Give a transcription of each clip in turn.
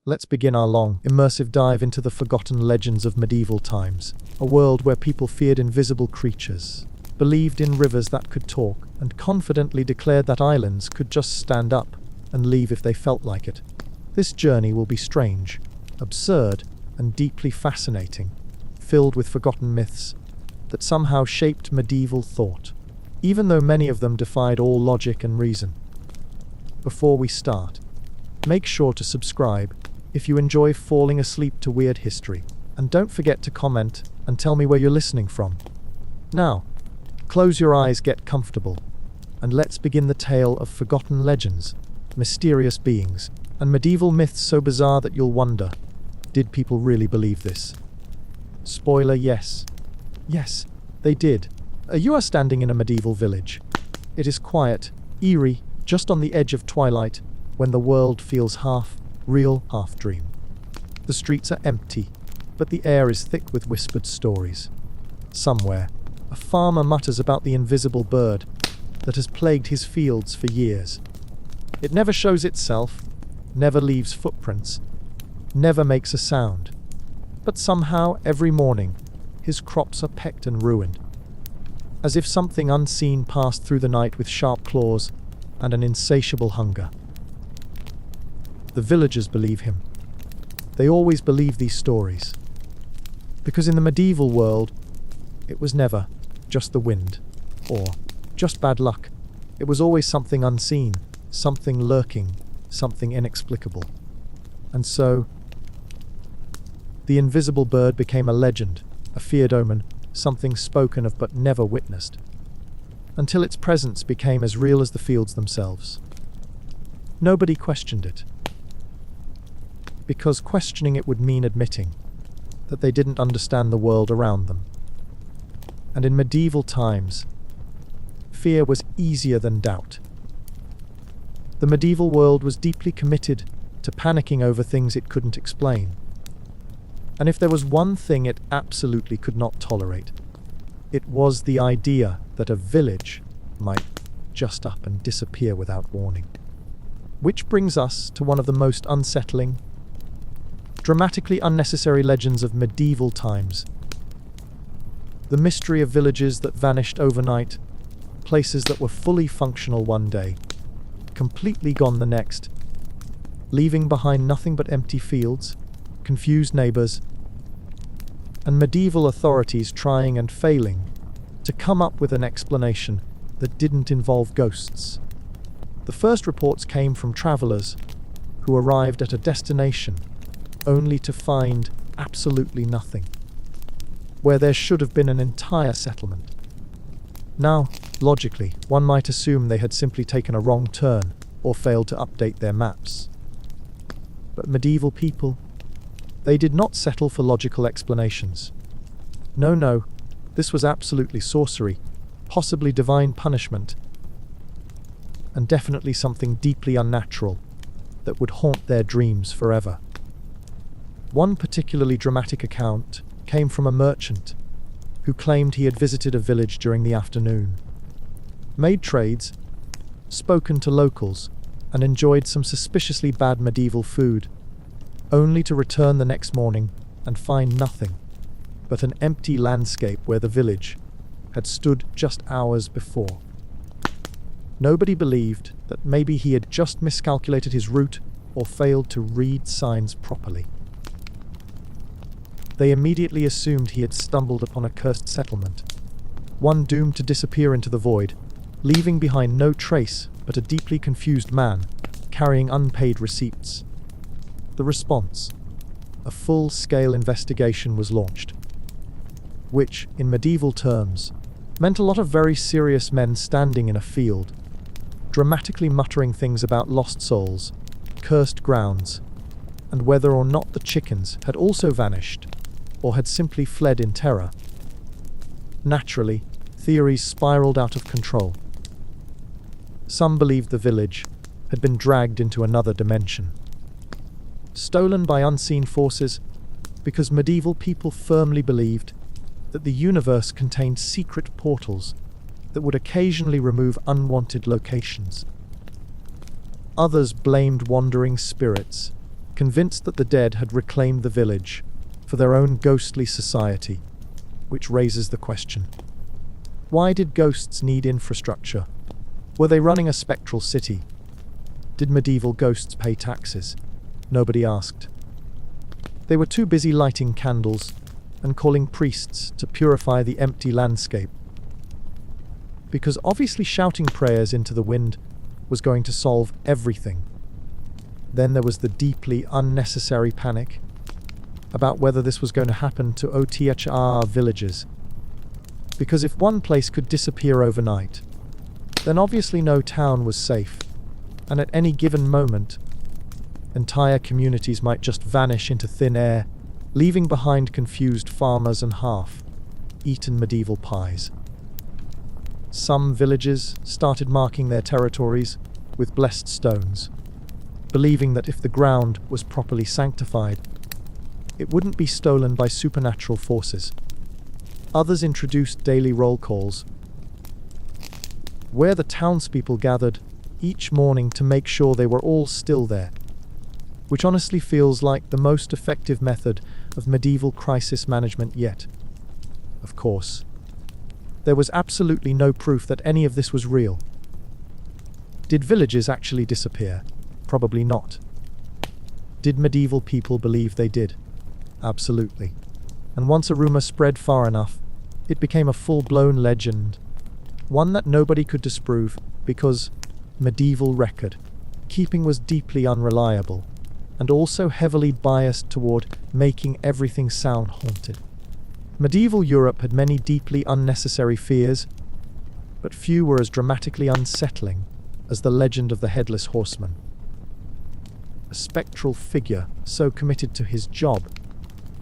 Let's begin our long, immersive dive into the forgotten legends of medieval times, a world where people feared invisible creatures, believed in rivers that could talk, and confidently declared that islands could just stand up and leave if they felt like it. This journey will be strange, absurd, and deeply fascinating, filled with forgotten myths that somehow shaped medieval thought, even though many of them defied all logic and reason. Before we start, make sure to subscribe if you enjoy falling asleep to weird history, and don't forget to comment and tell me where you're listening from. Now, close your eyes, get comfortable, and let's begin the tale of forgotten legends, mysterious beings, and medieval myths so bizarre that you'll wonder, did people really believe this? Spoiler, yes. Yes, they did. You are standing in a medieval village. It is quiet, eerie, just on the edge of twilight, when the world feels half real, half dream. The streets are empty, but the air is thick with whispered stories. Somewhere, a farmer mutters about the invisible bird that has plagued his fields for years. It never shows itself, never leaves footprints, never makes a sound. But somehow, every morning, his crops are pecked and ruined, as if something unseen passed through the night with sharp claws and an insatiable hunger. The villagers believe him. They always believe these stories, because in the medieval world, it was never just the wind or just bad luck. It was always something unseen, something lurking, something inexplicable. And so, the invisible bird became a legend, a feared omen, something spoken of but never witnessed, until its presence became as real as the fields themselves. Nobody questioned it, because questioning it would mean admitting that they didn't understand the world around them. And in medieval times, fear was easier than doubt. The medieval world was deeply committed to panicking over things it couldn't explain. And if there was one thing it absolutely could not tolerate, it was the idea that a village might just up and disappear without warning. Which brings us to one of the most unsettling, dramatically unnecessary legends of medieval times. The mystery of villages that vanished overnight, places that were fully functional one day, completely gone the next, leaving behind nothing but empty fields, confused neighbors, and medieval authorities trying and failing to come up with an explanation that didn't involve ghosts. The first reports came from travelers who arrived at a destination only to find absolutely nothing, where there should have been an entire settlement. Now, logically, one might assume they had simply taken a wrong turn or failed to update their maps. But medieval people, they did not settle for logical explanations. No, this was absolutely sorcery, possibly divine punishment, and definitely something deeply unnatural that would haunt their dreams forever. One particularly dramatic account came from a merchant who claimed he had visited a village during the afternoon, made trades, spoken to locals, and enjoyed some suspiciously bad medieval food, only to return the next morning and find nothing but an empty landscape where the village had stood just hours before. Nobody believed that maybe he had just miscalculated his route or failed to read signs properly. They immediately assumed he had stumbled upon a cursed settlement, one doomed to disappear into the void, leaving behind no trace but a deeply confused man carrying unpaid receipts. The response: a full-scale investigation was launched, which, in medieval terms, meant a lot of very serious men standing in a field, dramatically muttering things about lost souls, cursed grounds, and whether or not the chickens had also vanished, or had simply fled in terror. Naturally, theories spiraled out of control. Some believed the village had been dragged into another dimension, stolen by unseen forces, because medieval people firmly believed that the universe contained secret portals that would occasionally remove unwanted locations. Others blamed wandering spirits, convinced that the dead had reclaimed the village for their own ghostly society, which raises the question: why did ghosts need infrastructure? Were they running a spectral city? Did medieval ghosts pay taxes? Nobody asked. They were too busy lighting candles and calling priests to purify the empty landscape. Because obviously shouting prayers into the wind was going to solve everything. Then there was the deeply unnecessary panic about whether this was going to happen to OTHR villages. Because if one place could disappear overnight, then obviously no town was safe, and at any given moment, entire communities might just vanish into thin air, leaving behind confused farmers and half-eaten medieval pies. Some villages started marking their territories with blessed stones, believing that if the ground was properly sanctified, it wouldn't be stolen by supernatural forces. Others introduced daily roll calls, where the townspeople gathered each morning to make sure they were all still there, which honestly feels like the most effective method of medieval crisis management yet. Of course, there was absolutely no proof that any of this was real. Did villages actually disappear? Probably not. Did medieval people believe they did? Absolutely. And once a rumor spread far enough, it became a full-blown legend, one that nobody could disprove because medieval record keeping was deeply unreliable and also heavily biased toward making everything sound haunted. Medieval Europe had many deeply unnecessary fears, but few were as dramatically unsettling as the legend of the Headless Horseman. A spectral figure so committed to his job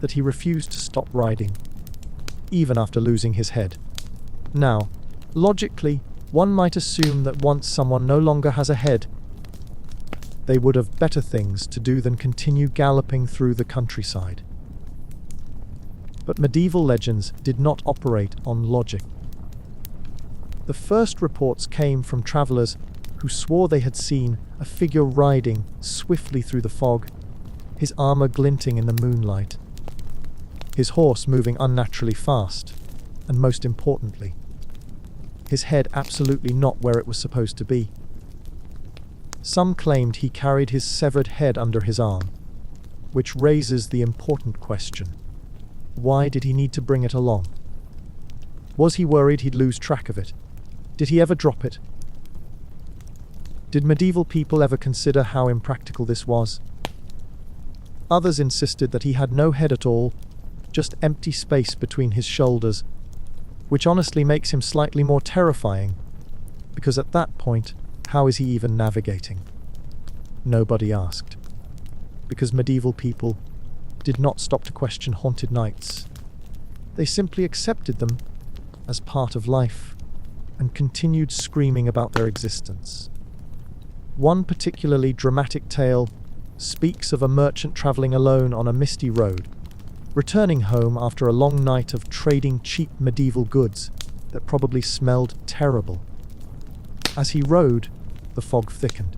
that he refused to stop riding, even after losing his head. Now, logically, one might assume that once someone no longer has a head, they would have better things to do than continue galloping through the countryside. But medieval legends did not operate on logic. The first reports came from travelers who swore they had seen a figure riding swiftly through the fog, his armor glinting in the moonlight, his horse moving unnaturally fast, and most importantly, his head absolutely not where it was supposed to be. Some claimed he carried his severed head under his arm, which raises the important question: why did he need to bring it along? Was he worried he'd lose track of it? Did he ever drop it? Did medieval people ever consider how impractical this was? Others insisted that he had no head at all, just empty space between his shoulders, which honestly makes him slightly more terrifying, because at that point, how is he even navigating? Nobody asked, because medieval people did not stop to question haunted nights. They simply accepted them as part of life and continued screaming about their existence. One particularly dramatic tale speaks of a merchant traveling alone on a misty road, returning home after a long night of trading cheap medieval goods that probably smelled terrible. As he rode, the fog thickened.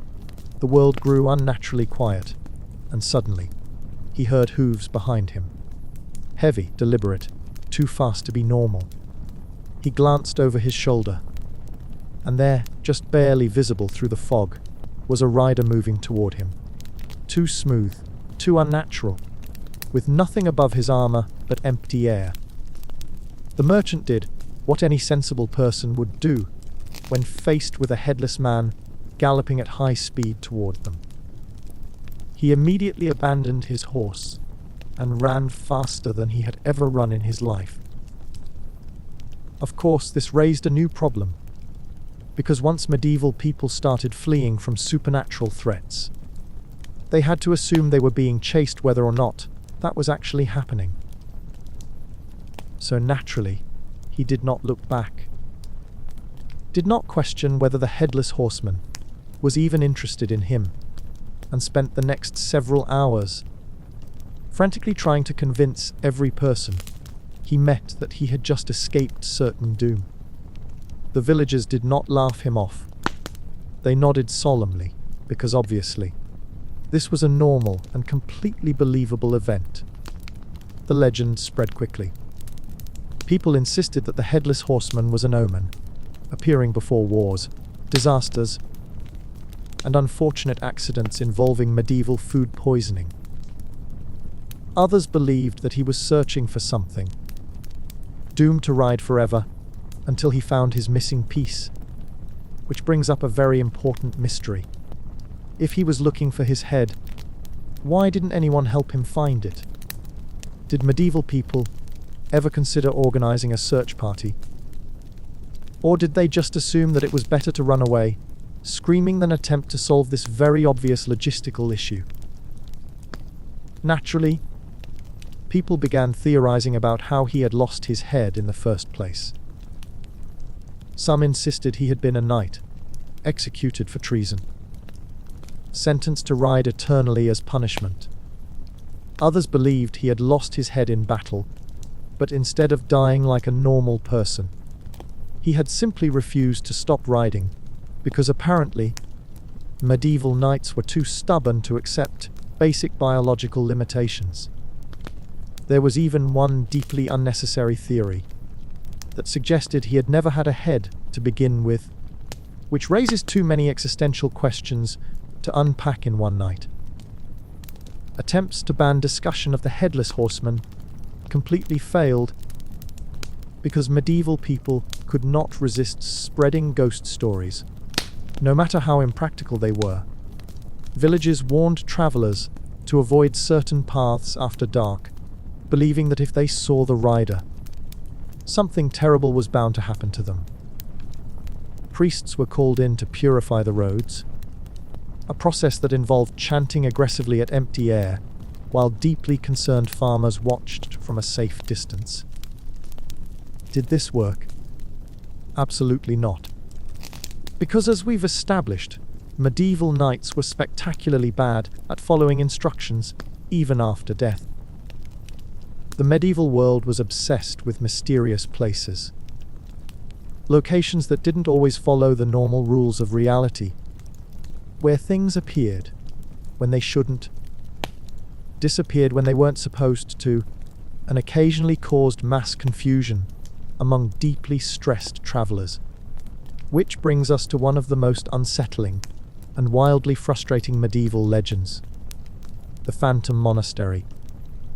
The world grew unnaturally quiet, and suddenly, he heard hooves behind him. Heavy, deliberate, too fast to be normal. He glanced over his shoulder, and there, just barely visible through the fog, was a rider moving toward him. Too smooth, too unnatural, with nothing above his armor but empty air. The merchant did what any sensible person would do when faced with a headless man galloping at high speed toward them. He immediately abandoned his horse and ran faster than he had ever run in his life. Of course, this raised a new problem, because once medieval people started fleeing from supernatural threats, they had to assume they were being chased whether or not that was actually happening. So naturally, he did not look back. Did not question whether the Headless Horseman was even interested in him, and spent the next several hours frantically trying to convince every person he met that he had just escaped certain doom. The villagers did not laugh him off. They nodded solemnly, because obviously, This was a normal and completely believable event. The legend spread quickly. People insisted that the Headless Horseman was an omen, appearing before wars, disasters, and unfortunate accidents involving medieval food poisoning. Others believed that he was searching for something, doomed to ride forever until he found his missing piece, which brings up a very important mystery. If he was looking for his head, why didn't anyone help him find it? Did medieval people ever consider organizing a search party? Or did they just assume that it was better to run away, screaming than attempt to solve this very obvious logistical issue? Naturally, people began theorizing about how he had lost his head in the first place. Some insisted he had been a knight, executed for treason, sentenced to ride eternally as punishment. Others believed he had lost his head in battle, but instead of dying like a normal person, he had simply refused to stop riding, because apparently medieval knights were too stubborn to accept basic biological limitations. There was even one deeply unnecessary theory that suggested he had never had a head to begin with, which raises too many existential questions to unpack in one night. Attempts to ban discussion of the Headless Horseman completely failed because medieval people could not resist spreading ghost stories, no matter how impractical they were. Villages warned travelers to avoid certain paths after dark, believing that if they saw the rider, something terrible was bound to happen to them. Priests were called in to purify the roads, a process that involved chanting aggressively at empty air, while deeply concerned farmers watched from a safe distance. Did this work? Absolutely not. Because as we've established, medieval knights were spectacularly bad at following instructions, even after death. The medieval world was obsessed with mysterious places, locations that didn't always follow the normal rules of reality, where things appeared when they shouldn't, disappeared when they weren't supposed to, and occasionally caused mass confusion among deeply stressed travelers. Which brings us to one of the most unsettling and wildly frustrating medieval legends: the Phantom Monastery,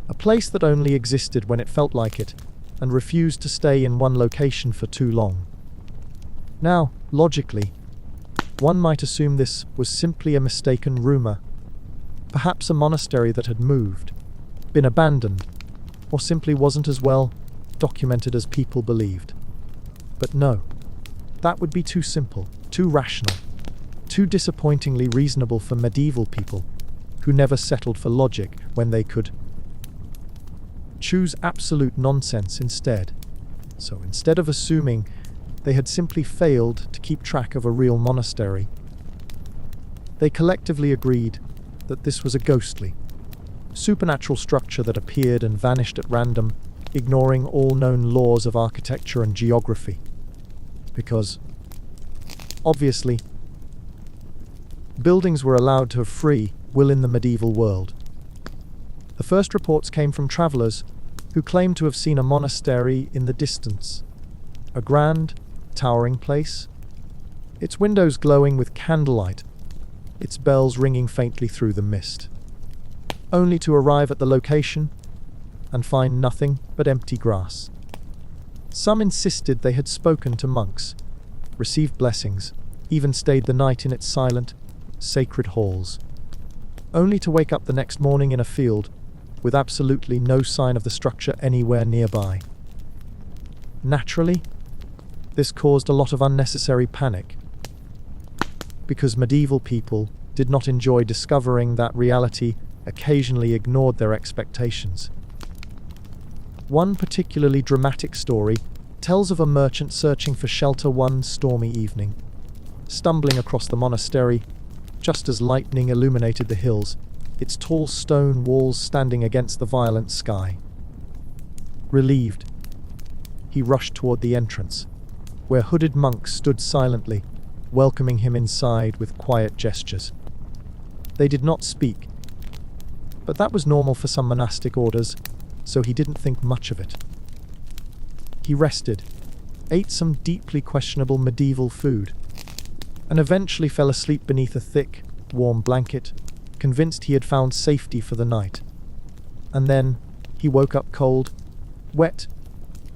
a place that only existed when it felt like it and refused to stay in one location for too long. Now, logically, one might assume this was simply a mistaken rumor, perhaps a monastery that had moved, been abandoned, or simply wasn't as well documented as people believed. But no, that would be too simple, too rational, too disappointingly reasonable for medieval people who never settled for logic when they could choose absolute nonsense instead. So instead of assuming they had simply failed to keep track of a real monastery, they collectively agreed that this was a ghostly, supernatural structure that appeared and vanished at random, ignoring all known laws of architecture and geography. Because, obviously, buildings were allowed to have free will in the medieval world. The first reports came from travelers who claimed to have seen a monastery in the distance, a grand, towering place, its windows glowing with candlelight, its bells ringing faintly through the mist, only to arrive at the location and find nothing but empty grass. Some insisted they had spoken to monks, received blessings, even stayed the night in its silent, sacred halls, only to wake up the next morning in a field with absolutely no sign of the structure anywhere nearby. Naturally, this caused a lot of unnecessary panic, because medieval people did not enjoy discovering that reality occasionally ignored their expectations. One particularly dramatic story tells of a merchant searching for shelter one stormy evening, stumbling across the monastery just as lightning illuminated the hills, its tall stone walls standing against the violet sky. Relieved, he rushed toward the entrance, where hooded monks stood silently, welcoming him inside with quiet gestures. They did not speak, but that was normal for some monastic orders, so he didn't think much of it. He rested, ate some deeply questionable medieval food, and eventually fell asleep beneath a thick, warm blanket, convinced he had found safety for the night. And then he woke up cold, wet,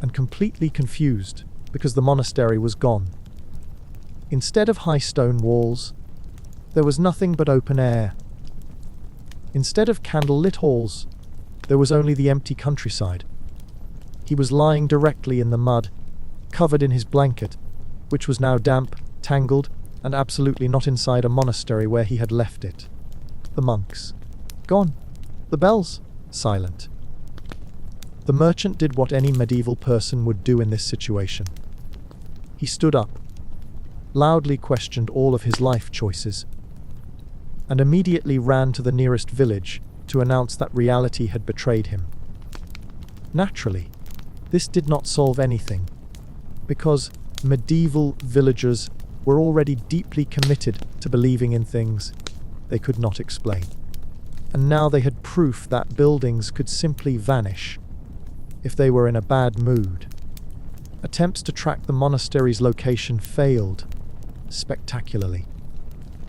and completely confused because the monastery was gone. Instead of high stone walls, there was nothing but open air. Instead of candle-lit halls, there was only the empty countryside. He was lying directly in the mud, covered in his blanket, which was now damp, tangled, and absolutely not inside a monastery where he had left it. The monks. Gone. The bells. Silent. The merchant did what any medieval person would do in this situation. He stood up, loudly questioned all of his life choices, and immediately ran to the nearest village to announce that reality had betrayed him. Naturally, this did not solve anything, because medieval villagers were already deeply committed to believing in things they could not explain. And now they had proof that buildings could simply vanish if they were in a bad mood. Attempts to track the monastery's location failed spectacularly,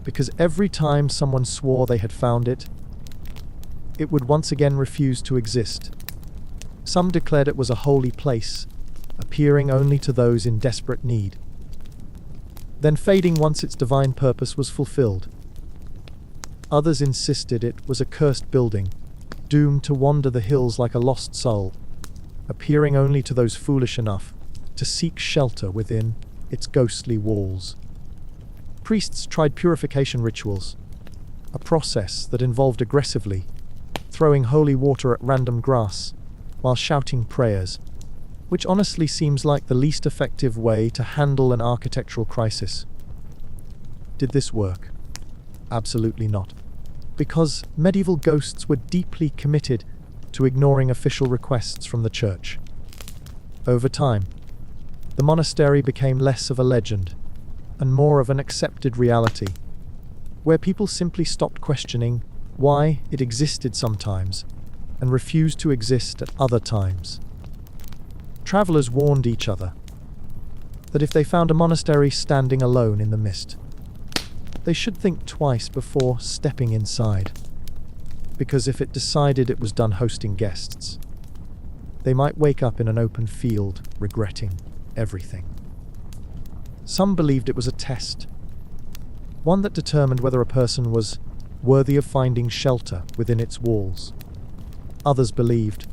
because every time someone swore they had found it, it would once again refuse to exist. Some declared it was a holy place, appearing only to those in desperate need, then fading once its divine purpose was fulfilled. Others insisted it was a cursed building, doomed to wander the hills like a lost soul, appearing only to those foolish enough to seek shelter within its ghostly walls. Priests tried purification rituals, a process that involved aggressively throwing holy water at random grass while shouting prayers, which honestly seems like the least effective way to handle an architectural crisis. Did this work? Absolutely not, because medieval ghosts were deeply committed to ignoring official requests from the church. Over time, the monastery became less of a legend and more of an accepted reality, where people simply stopped questioning why it existed sometimes and refused to exist at other times. Travelers warned each other that if they found a monastery standing alone in the mist, they should think twice before stepping inside, because if it decided it was done hosting guests, they might wake up in an open field regretting everything. Some believed it was a test, one that determined whether a person was worthy of finding shelter within its walls. Others believed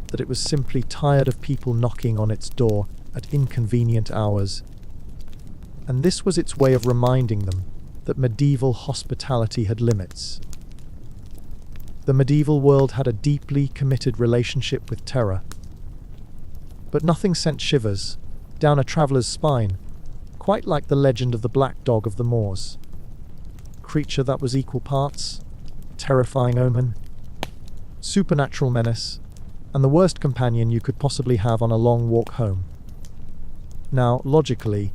that it was simply tired of people knocking on its door at inconvenient hours, and this was its way of reminding them that medieval hospitality had limits. The medieval world had a deeply committed relationship with terror, but nothing sent shivers down a traveller's spine quite like the legend of the black dog of the moors. Creature that was equal parts terrifying omen, supernatural menace, and the worst companion you could possibly have on a long walk home. Now, logically,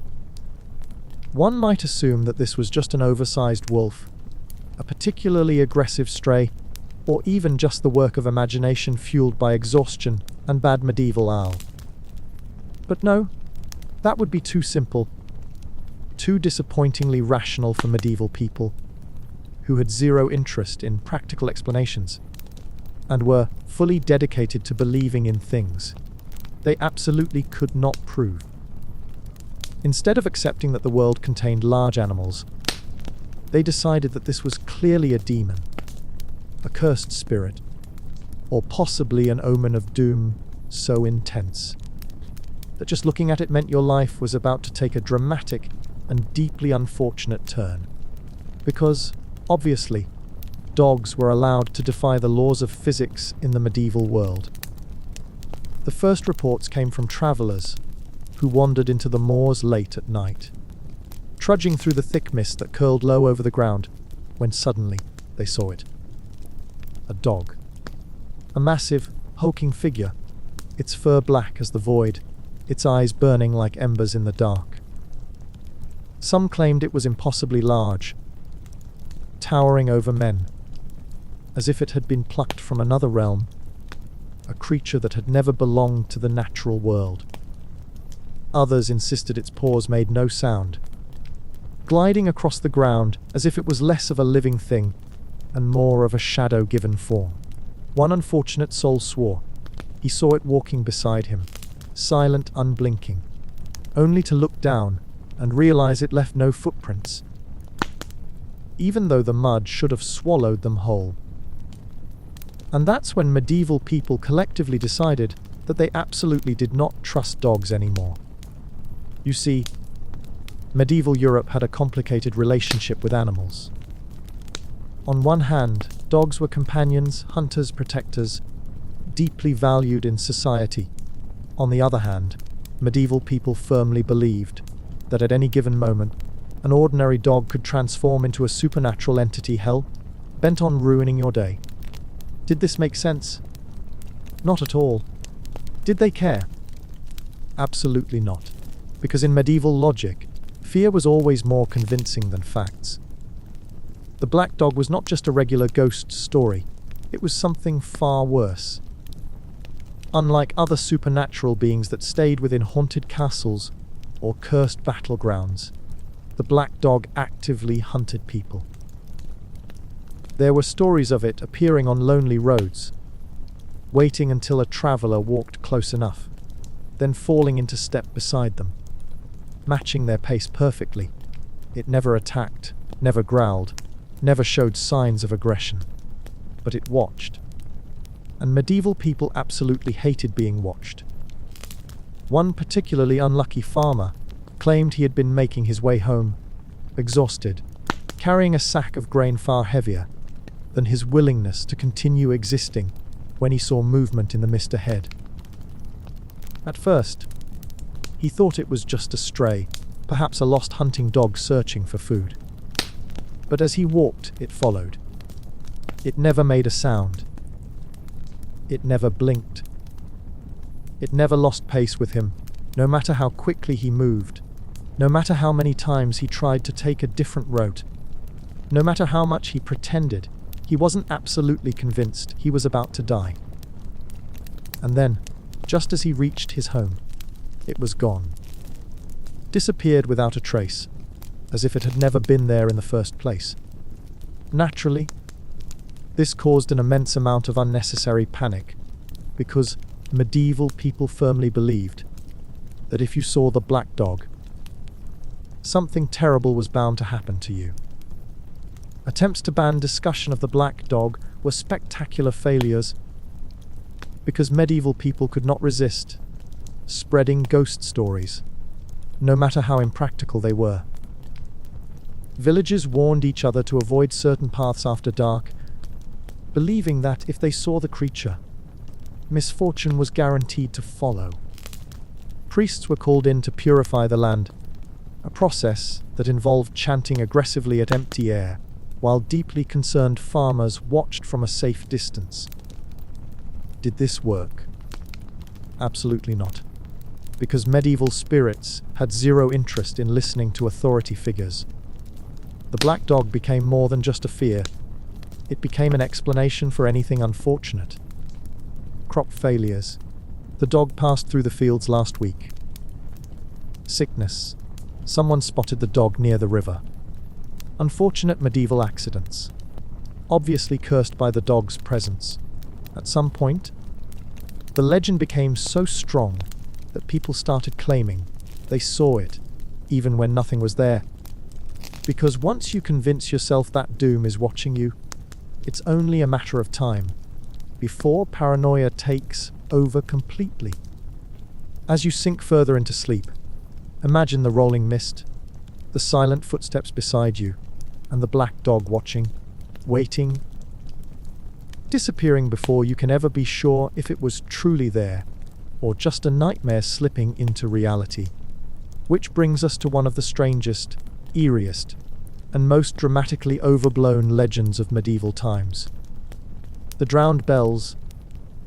one might assume that this was just an oversized wolf, a particularly aggressive stray, or even just the work of imagination fueled by exhaustion and bad medieval owl. But no, that would be too simple, too disappointingly rational for medieval people, who had zero interest in practical explanations, and were fully dedicated to believing in things they absolutely could not prove. Instead of accepting that the world contained large animals, they decided that this was clearly a demon, a cursed spirit, or possibly an omen of doom so intense that just looking at it meant your life was about to take a dramatic and deeply unfortunate turn. Because, obviously, dogs were allowed to defy the laws of physics in the medieval world. The first reports came from travelers who wandered into the moors late at night, trudging through the thick mist that curled low over the ground, when suddenly they saw it. A dog. A massive, hulking figure, its fur black as the void, its eyes burning like embers in the dark. Some claimed it was impossibly large, towering over men, as if it had been plucked from another realm, a creature that had never belonged to the natural world. Others insisted its paws made no sound, gliding across the ground as if it was less of a living thing and more of a shadow-given form. One unfortunate soul swore he saw it walking beside him, silent, unblinking, only to look down and realize it left no footprints, even though the mud should have swallowed them whole. And that's when medieval people collectively decided that they absolutely did not trust dogs anymore. You see, medieval Europe had a complicated relationship with animals. On one hand, dogs were companions, hunters, protectors, deeply valued in society. On the other hand, medieval people firmly believed that at any given moment, an ordinary dog could transform into a supernatural entity, hell, bent on ruining your day. Did this make sense? Not at all. Did they care? Absolutely not. Because in medieval logic, fear was always more convincing than facts. The black dog was not just a regular ghost story, it was something far worse. Unlike other supernatural beings that stayed within haunted castles or cursed battlegrounds, the black dog actively hunted people. There were stories of it appearing on lonely roads, waiting until a traveler walked close enough, then falling into step beside them, matching their pace perfectly. It never attacked, never growled, never showed signs of aggression, but it watched. And medieval people absolutely hated being watched. One particularly unlucky farmer claimed he had been making his way home, exhausted, carrying a sack of grain far heavier than his willingness to continue existing when he saw movement in the mist ahead. At first, he thought it was just a stray, perhaps a lost hunting dog searching for food. But as he walked, it followed. It never made a sound. It never blinked. It never lost pace with him, no matter how quickly he moved, no matter how many times he tried to take a different route, no matter how much he pretended he wasn't absolutely convinced he was about to die. And then, just as he reached his home, it was gone. Disappeared without a trace, as if it had never been there in the first place. Naturally, this caused an immense amount of unnecessary panic, because medieval people firmly believed that if you saw the black dog, something terrible was bound to happen to you. Attempts to ban discussion of the black dog were spectacular failures, because medieval people could not resist spreading ghost stories, no matter how impractical they were. Villagers warned each other to avoid certain paths after dark, believing that if they saw the creature, misfortune was guaranteed to follow. Priests were called in to purify the land, a process that involved chanting aggressively at empty air, while deeply concerned farmers watched from a safe distance. Did this work? Absolutely not, because medieval spirits had zero interest in listening to authority figures. The black dog became more than just a fear. It became an explanation for anything unfortunate. Crop failures. The dog passed through the fields last week. Sickness. Someone spotted the dog near the river. Unfortunate medieval accidents. Obviously cursed by the dog's presence. At some point, the legend became so strong that people started claiming they saw it, even when nothing was there. Because once you convince yourself that doom is watching you, it's only a matter of time before paranoia takes over completely. As you sink further into sleep, imagine the rolling mist, the silent footsteps beside you, and the black dog watching, waiting, disappearing before you can ever be sure if it was truly there or just a nightmare slipping into reality. Which brings us to one of the strangest, eeriest, and most dramatically overblown legends of medieval times. The drowned bells,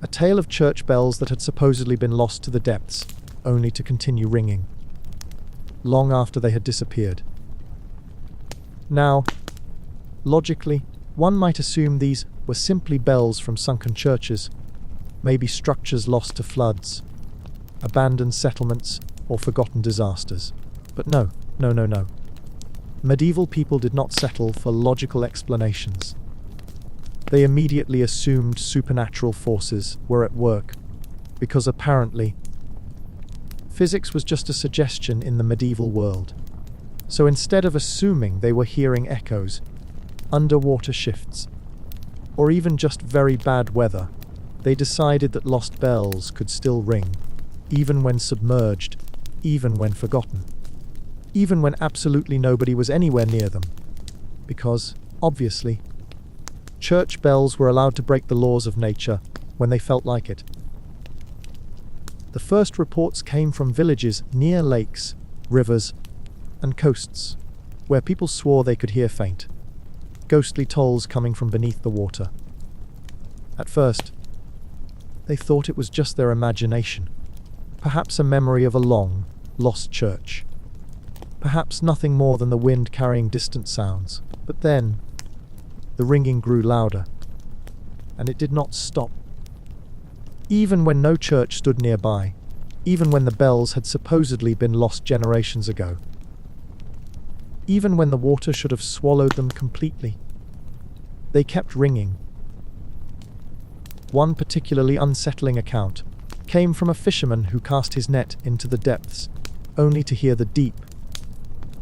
a tale of church bells that had supposedly been lost to the depths, only to continue ringing long after they had disappeared. Now, Logically, one might assume these were simply bells from sunken churches, maybe structures lost to floods, abandoned settlements, or forgotten disasters. But no. Medieval people did not settle for logical explanations. They immediately assumed supernatural forces were at work, because apparently, physics was just a suggestion in the medieval world. So instead of assuming they were hearing echoes, underwater shifts, or even just very bad weather, they decided that lost bells could still ring, even when submerged, even when forgotten, even when absolutely nobody was anywhere near them. Because, obviously, church bells were allowed to break the laws of nature when they felt like it. The first reports came from villages near lakes, rivers, and coasts, where people swore they could hear faint, ghostly tolls coming from beneath the water. At first, they thought it was just their imagination, perhaps a memory of a long, lost church, perhaps nothing more than the wind carrying distant sounds. But then, the ringing grew louder, and it did not stop. Even when no church stood nearby, even when the bells had supposedly been lost generations ago, even when the water should have swallowed them completely, they kept ringing. One particularly unsettling account came from a fisherman who cast his net into the depths, only to hear the deep,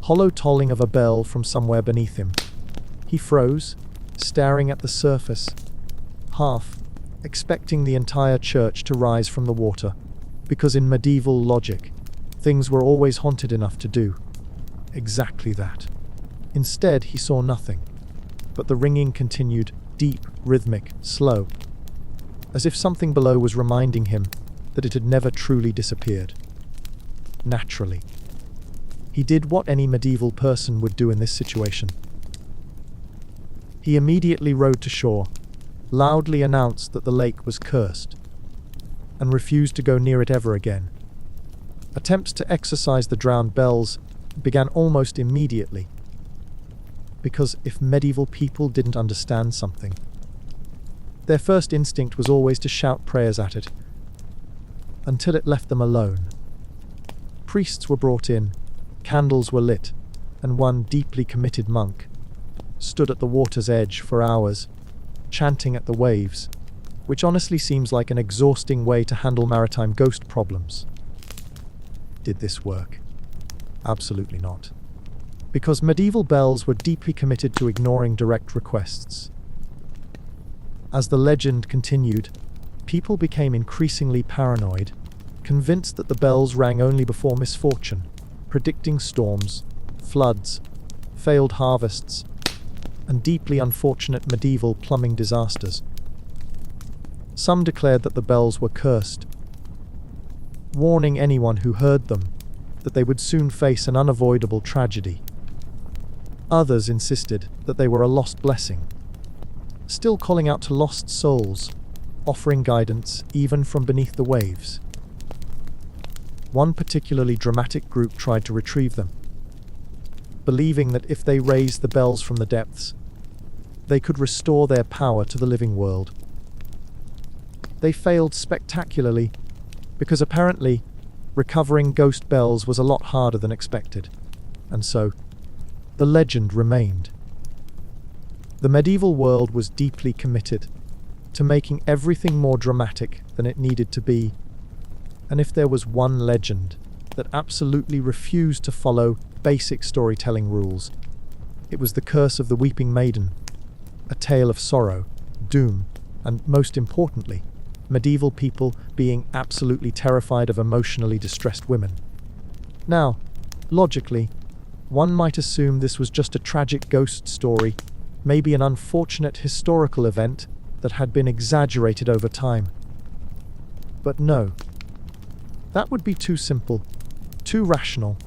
hollow tolling of a bell from somewhere beneath him. He froze, staring at the surface, half expecting the entire church to rise from the water, because in medieval logic, things were always haunted enough to do exactly that. Instead, he saw nothing, but the ringing continued, deep, rhythmic, slow, as if something below was reminding him that it had never truly disappeared. Naturally, he did what any medieval person would do in this situation. He immediately rowed to shore, loudly announced that the lake was cursed, and refused to go near it ever again. Attempts to exorcise the drowned bells began almost immediately, because if medieval people didn't understand something, their first instinct was always to shout prayers at it, until it left them alone. Priests were brought in, candles were lit, and one deeply committed monk stood at the water's edge for hours, chanting at the waves, which honestly seems like an exhausting way to handle maritime ghost problems. Did this work? Absolutely not. Because medieval bells were deeply committed to ignoring direct requests. As the legend continued, people became increasingly paranoid, convinced that the bells rang only before misfortune, predicting storms, floods, failed harvests, and deeply unfortunate medieval plumbing disasters. Some declared that the bells were cursed, warning anyone who heard them that they would soon face an unavoidable tragedy. Others insisted that they were a lost blessing, still calling out to lost souls, offering guidance even from beneath the waves. One particularly dramatic group tried to retrieve them, believing that if they raised the bells from the depths, they could restore their power to the living world. They failed spectacularly, because apparently recovering ghost bells was a lot harder than expected, and so the legend remained. The medieval world was deeply committed to making everything more dramatic than it needed to be, and if there was one legend that absolutely refused to follow basic storytelling rules, it was the Curse of the Weeping Maiden, a tale of sorrow, doom, and most importantly, medieval people being absolutely terrified of emotionally distressed women. Now, logically, one might assume this was just a tragic ghost story, maybe an unfortunate historical event that had been exaggerated over time. But no, that would be too simple, too rational,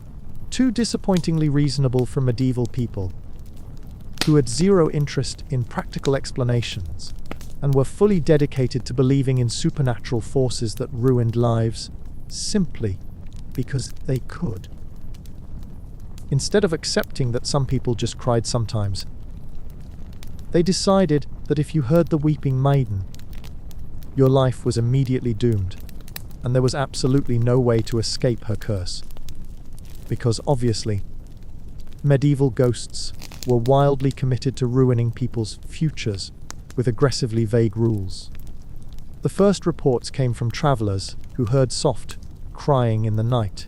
too disappointingly reasonable for medieval people, who had zero interest in practical explanations and were fully dedicated to believing in supernatural forces that ruined lives simply because they could. Instead of accepting that some people just cried sometimes, They decided that if you heard the weeping maiden, your life was immediately doomed, and there was absolutely no way to escape her curse. Because obviously, medieval ghosts were wildly committed to ruining people's futures with aggressively vague rules. The first reports came from travelers who heard soft crying in the night,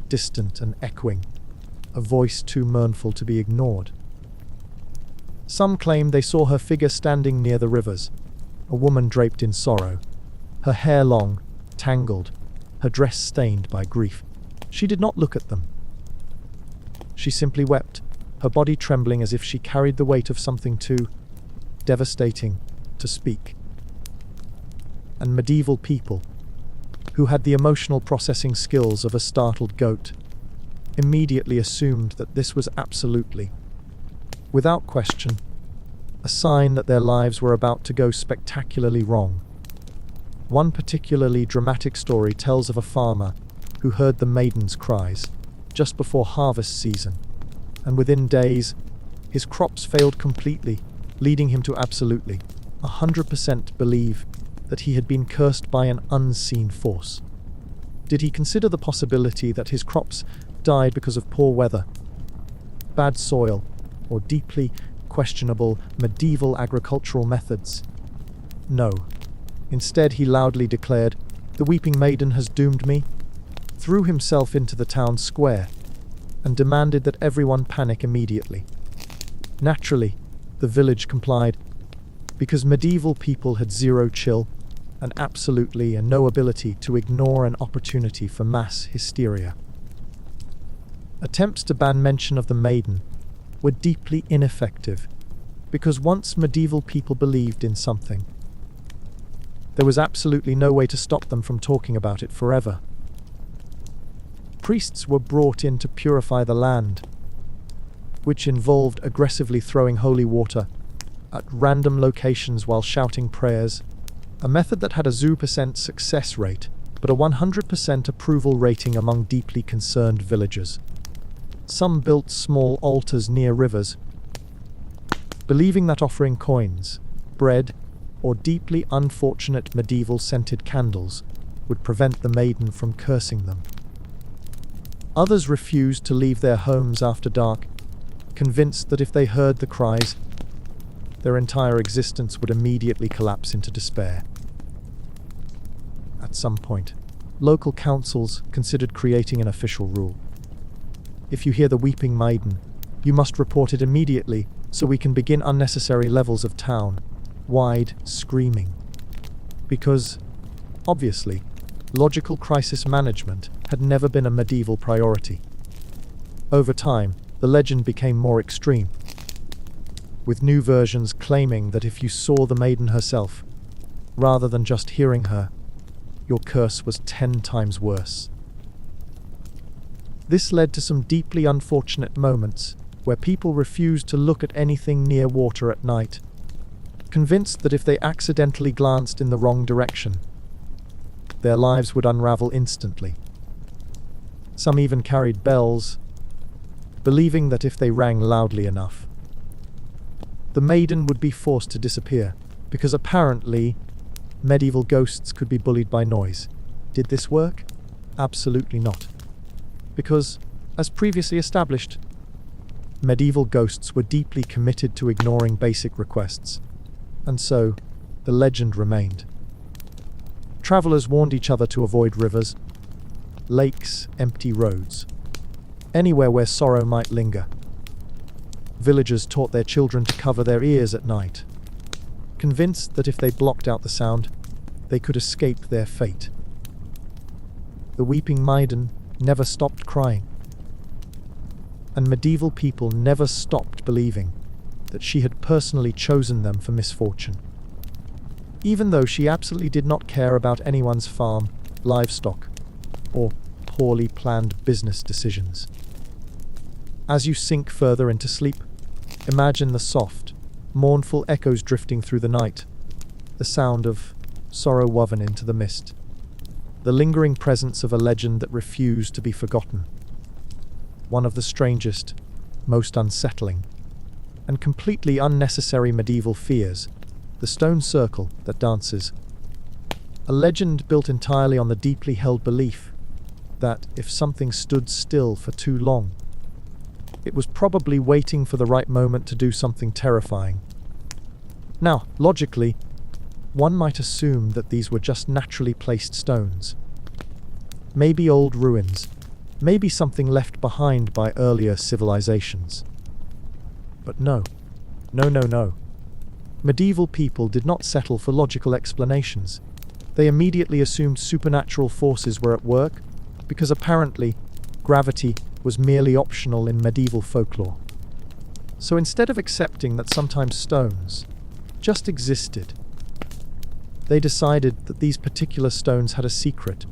distant and echoing, a voice too mournful to be ignored. Some claimed they saw her figure standing near the rivers, a woman draped in sorrow, her hair long, tangled, her dress stained by grief. She did not look at them. She simply wept, her body trembling as if she carried the weight of something too devastating to speak. And medieval people, who had the emotional processing skills of a startled goat, immediately assumed that this was absolutely, without question, a sign that their lives were about to go spectacularly wrong. One particularly dramatic story tells of a farmer who heard the maiden's cries just before harvest season, and within days, his crops failed completely, leading him to absolutely 100% believe that he had been cursed by an unseen force. Did he consider the possibility that his crops died because of poor weather, bad soil, or deeply questionable medieval agricultural methods? No. Instead, he loudly declared, "The weeping maiden has doomed me," threw himself into the town square, and demanded that everyone panic immediately. Naturally, the village complied, because medieval people had zero chill and absolutely no ability to ignore an opportunity for mass hysteria. Attempts to ban mention of the maiden were deeply ineffective, because once medieval people believed in something, there was absolutely no way to stop them from talking about it forever. Priests were brought in to purify the land, which involved aggressively throwing holy water at random locations while shouting prayers, a method that had a 0% success rate, but a 100% approval rating among deeply concerned villagers. Some built small altars near rivers, believing that offering coins, bread, or deeply unfortunate medieval scented candles would prevent the maiden from cursing them. Others refused to leave their homes after dark, convinced that if they heard the cries, their entire existence would immediately collapse into despair. At some point, local councils considered creating an official rule. If you hear the weeping maiden, you must report it immediately so we can begin unnecessary levels of town-wide screaming. Because, obviously, logical crisis management had never been a medieval priority. Over time, the legend became more extreme, with new versions claiming that if you saw the maiden herself, rather than just hearing her, your curse was 10 times worse. This led to some deeply unfortunate moments where people refused to look at anything near water at night, convinced that if they accidentally glanced in the wrong direction, their lives would unravel instantly. Some even carried bells, believing that if they rang loudly enough, the maiden would be forced to disappear, because apparently medieval ghosts could be bullied by noise. Did this work? Absolutely not. Because, as previously established, medieval ghosts were deeply committed to ignoring basic requests, and so the legend remained. Travelers warned each other to avoid rivers, lakes, empty roads, anywhere where sorrow might linger. Villagers taught their children to cover their ears at night, convinced that if they blocked out the sound, they could escape their fate. The weeping maiden never stopped crying, and medieval people never stopped believing that she had personally chosen them for misfortune, even though she absolutely did not care about anyone's farm, livestock, or poorly planned business decisions. As you sink further into sleep, imagine the soft, mournful echoes drifting through the night, the sound of sorrow woven into the mist, the lingering presence of a legend that refused to be forgotten. One of the strangest, most unsettling, and completely unnecessary medieval fears, the stone circle that dances. A legend built entirely on the deeply held belief that if something stood still for too long, it was probably waiting for the right moment to do something terrifying. Now, logically, one might assume that these were just naturally placed stones. Maybe old ruins, maybe something left behind by earlier civilizations. But no. No. Medieval people did not settle for logical explanations. They immediately assumed supernatural forces were at work, because apparently gravity was merely optional in medieval folklore. So instead of accepting that sometimes stones just existed, they decided that these particular stones had a secret,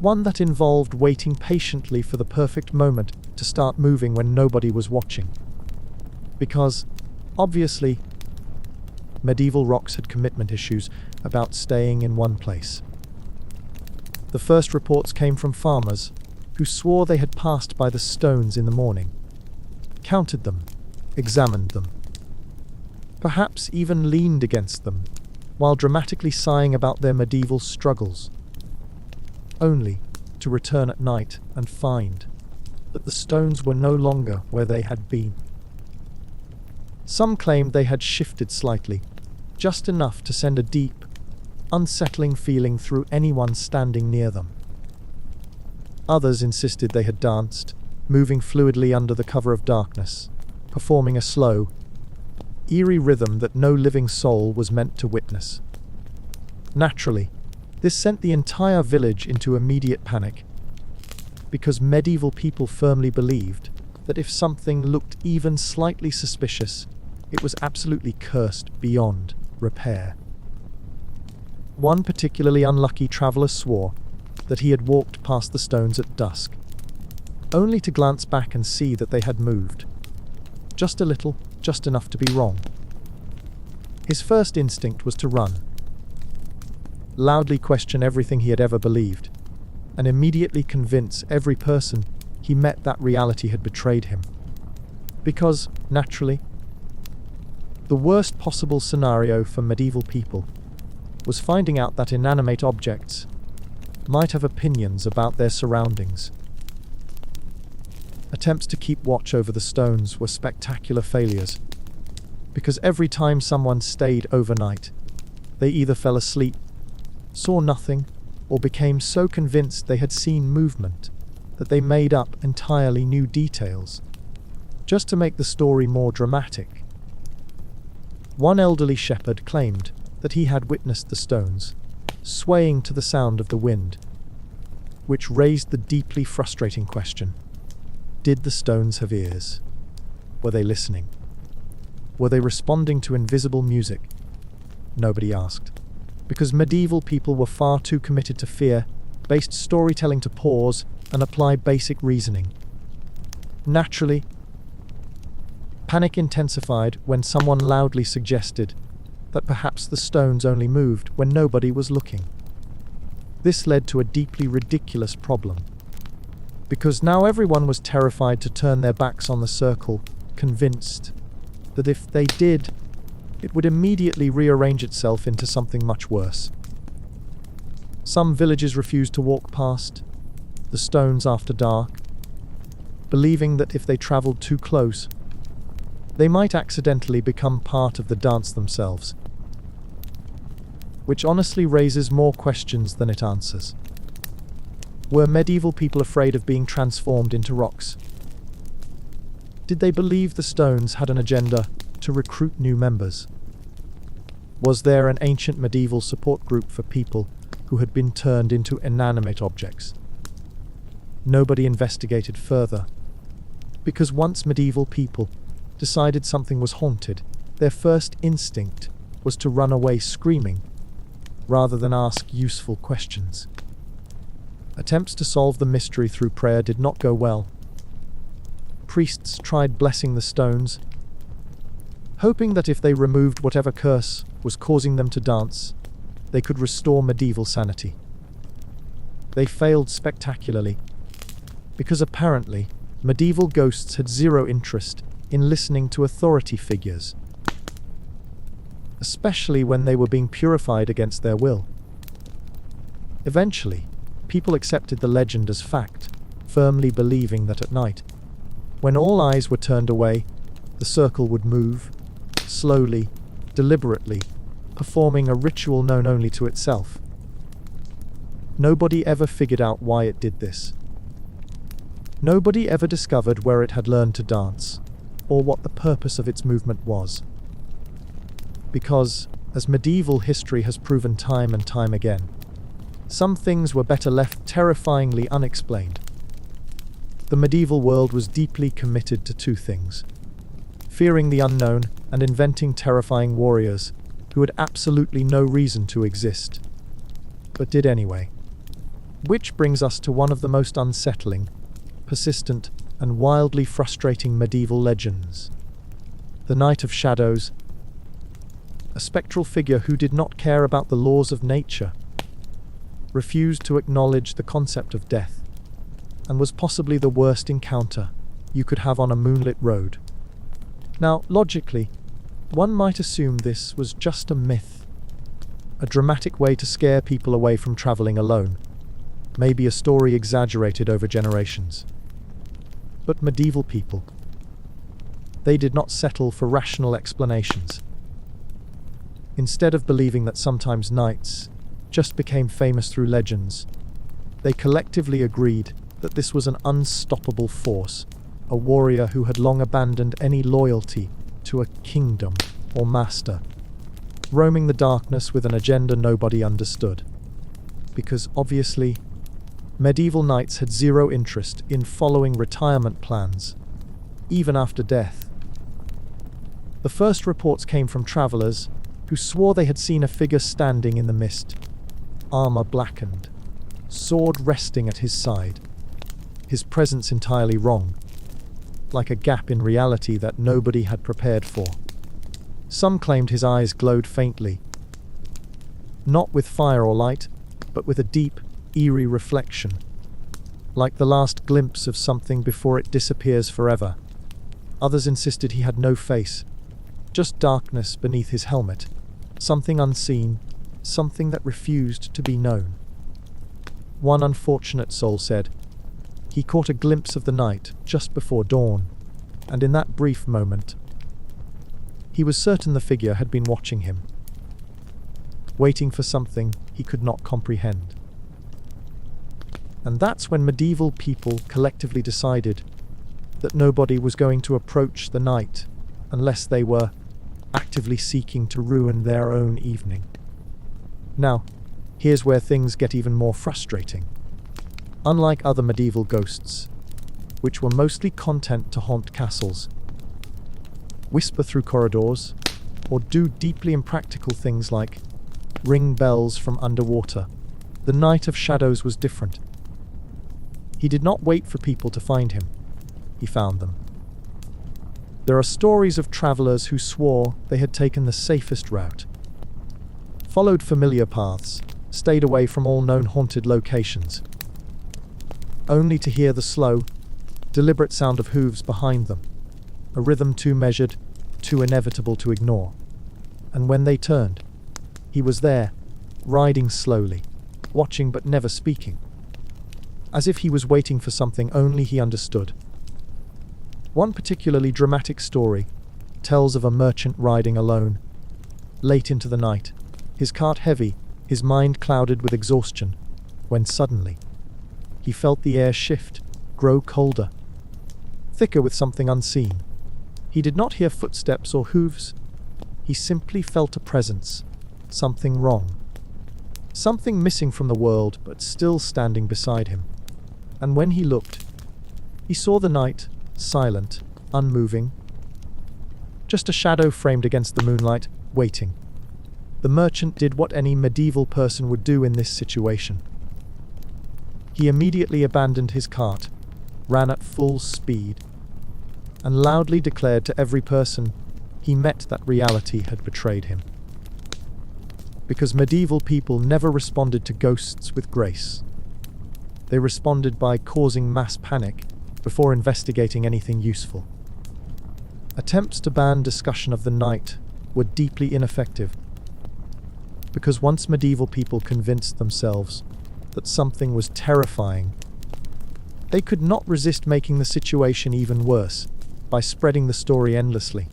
one that involved waiting patiently for the perfect moment to start moving when nobody was watching. Because, obviously, medieval rocks had commitment issues about staying in one place. The first reports came from farmers who swore they had passed by the stones in the morning, counted them, examined them, perhaps even leaned against them, while dramatically sighing about their medieval struggles, only to return at night and find that the stones were no longer where they had been. Some claimed they had shifted slightly, just enough to send a deep, unsettling feeling through anyone standing near them. Others insisted they had danced, moving fluidly under the cover of darkness, performing a slow, eerie rhythm that no living soul was meant to witness. Naturally, this sent the entire village into immediate panic, because medieval people firmly believed that if something looked even slightly suspicious, it was absolutely cursed beyond repair. One particularly unlucky traveller swore that he had walked past the stones at dusk, only to glance back and see that they had moved. Just a little, just enough to be wrong. His first instinct was to run, loudly question everything he had ever believed, and immediately convince every person he met that reality had betrayed him. Because, naturally, the worst possible scenario for medieval people was finding out that inanimate objects might have opinions about their surroundings. Attempts to keep watch over the stones were spectacular failures, because every time someone stayed overnight, they either fell asleep, saw nothing, or became so convinced they had seen movement that they made up entirely new details, just to make the story more dramatic. One elderly shepherd claimed that he had witnessed the stones swaying to the sound of the wind, which raised the deeply frustrating question: did the stones have ears? Were they listening? Were they responding to invisible music? Nobody asked, because medieval people were far too committed to fear-based storytelling to pause and apply basic reasoning. Naturally, panic intensified when someone loudly suggested that perhaps the stones only moved when nobody was looking. This led to a deeply ridiculous problem, because now everyone was terrified to turn their backs on the circle, convinced that if they did, it would immediately rearrange itself into something much worse. Some villagers refused to walk past the stones after dark, believing that if they traveled too close, they might accidentally become part of the dance themselves, which honestly raises more questions than it answers. Were medieval people afraid of being transformed into rocks? Did they believe the stones had an agenda to recruit new members? Was there an ancient medieval support group for people who had been turned into inanimate objects? Nobody investigated further, because once medieval people decided something was haunted, their first instinct was to run away screaming, rather than ask useful questions. Attempts to solve the mystery through prayer did not go well. Priests tried blessing the stones, hoping that if they removed whatever curse was causing them to dance, they could restore medieval sanity. They failed spectacularly, because apparently medieval ghosts had zero interest in listening to authority figures, especially when they were being purified against their will. Eventually, people accepted the legend as fact, firmly believing that at night, when all eyes were turned away, the circle would move, slowly, deliberately, performing a ritual known only to itself. Nobody ever figured out why it did this. Nobody ever discovered where it had learned to dance, or what the purpose of its movement was. Because, as medieval history has proven time and time again, some things were better left terrifyingly unexplained. The medieval world was deeply committed to two things: fearing the unknown and inventing terrifying warriors who had absolutely no reason to exist, but did anyway. Which brings us to one of the most unsettling, persistent, and wildly frustrating medieval legends: the Knight of Shadows, a spectral figure who did not care about the laws of nature, refused to acknowledge the concept of death, and was possibly the worst encounter you could have on a moonlit road. Now, logically, one might assume this was just a myth, a dramatic way to scare people away from traveling alone, maybe a story exaggerated over generations. But medieval people, they did not settle for rational explanations. Instead of believing that sometimes knights just became famous through legends, they collectively agreed that this was an unstoppable force, a warrior who had long abandoned any loyalty to a kingdom or master, roaming the darkness with an agenda nobody understood. Because obviously, medieval knights had zero interest in following retirement plans, even after death. The first reports came from travelers who swore they had seen a figure standing in the mist, armor blackened, sword resting at his side, his presence entirely wrong, like a gap in reality that nobody had prepared for. Some claimed his eyes glowed faintly, not with fire or light, but with a deep, eerie reflection, like the last glimpse of something before it disappears forever. Others insisted he had no face, just darkness beneath his helmet, something unseen, something that refused to be known. One unfortunate soul said he caught a glimpse of the night just before dawn, and in that brief moment, he was certain the figure had been watching him, waiting for something he could not comprehend. And that's when medieval people collectively decided that nobody was going to approach the night unless they were actively seeking to ruin their own evening. Now, here's where things get even more frustrating. Unlike other medieval ghosts, which were mostly content to haunt castles, whisper through corridors, or do deeply impractical things like ring bells from underwater, the Knight of Shadows was different. He did not wait for people to find him. He found them. There are stories of travelers who swore they had taken the safest route, followed familiar paths, stayed away from all known haunted locations, only to hear the slow, deliberate sound of hooves behind them, a rhythm too measured, too inevitable to ignore. And when they turned, he was there, riding slowly, watching but never speaking, as if he was waiting for something only he understood. One particularly dramatic story tells of a merchant riding alone, late into the night, his cart heavy, his mind clouded with exhaustion, when suddenly he felt the air shift, grow colder, thicker with something unseen. He did not hear footsteps or hooves. He simply felt a presence, something wrong, something missing from the world but still standing beside him. And when he looked, he saw the night, silent, unmoving, just a shadow framed against the moonlight, waiting. The merchant did what any medieval person would do in this situation. He immediately abandoned his cart, ran at full speed, and loudly declared to every person he met that reality had betrayed him. Because medieval people never responded to ghosts with grace. They responded by causing mass panic before investigating anything useful. Attempts to ban discussion of the night were deeply ineffective, because once medieval people convinced themselves that something was terrifying, they could not resist making the situation even worse by spreading the story endlessly.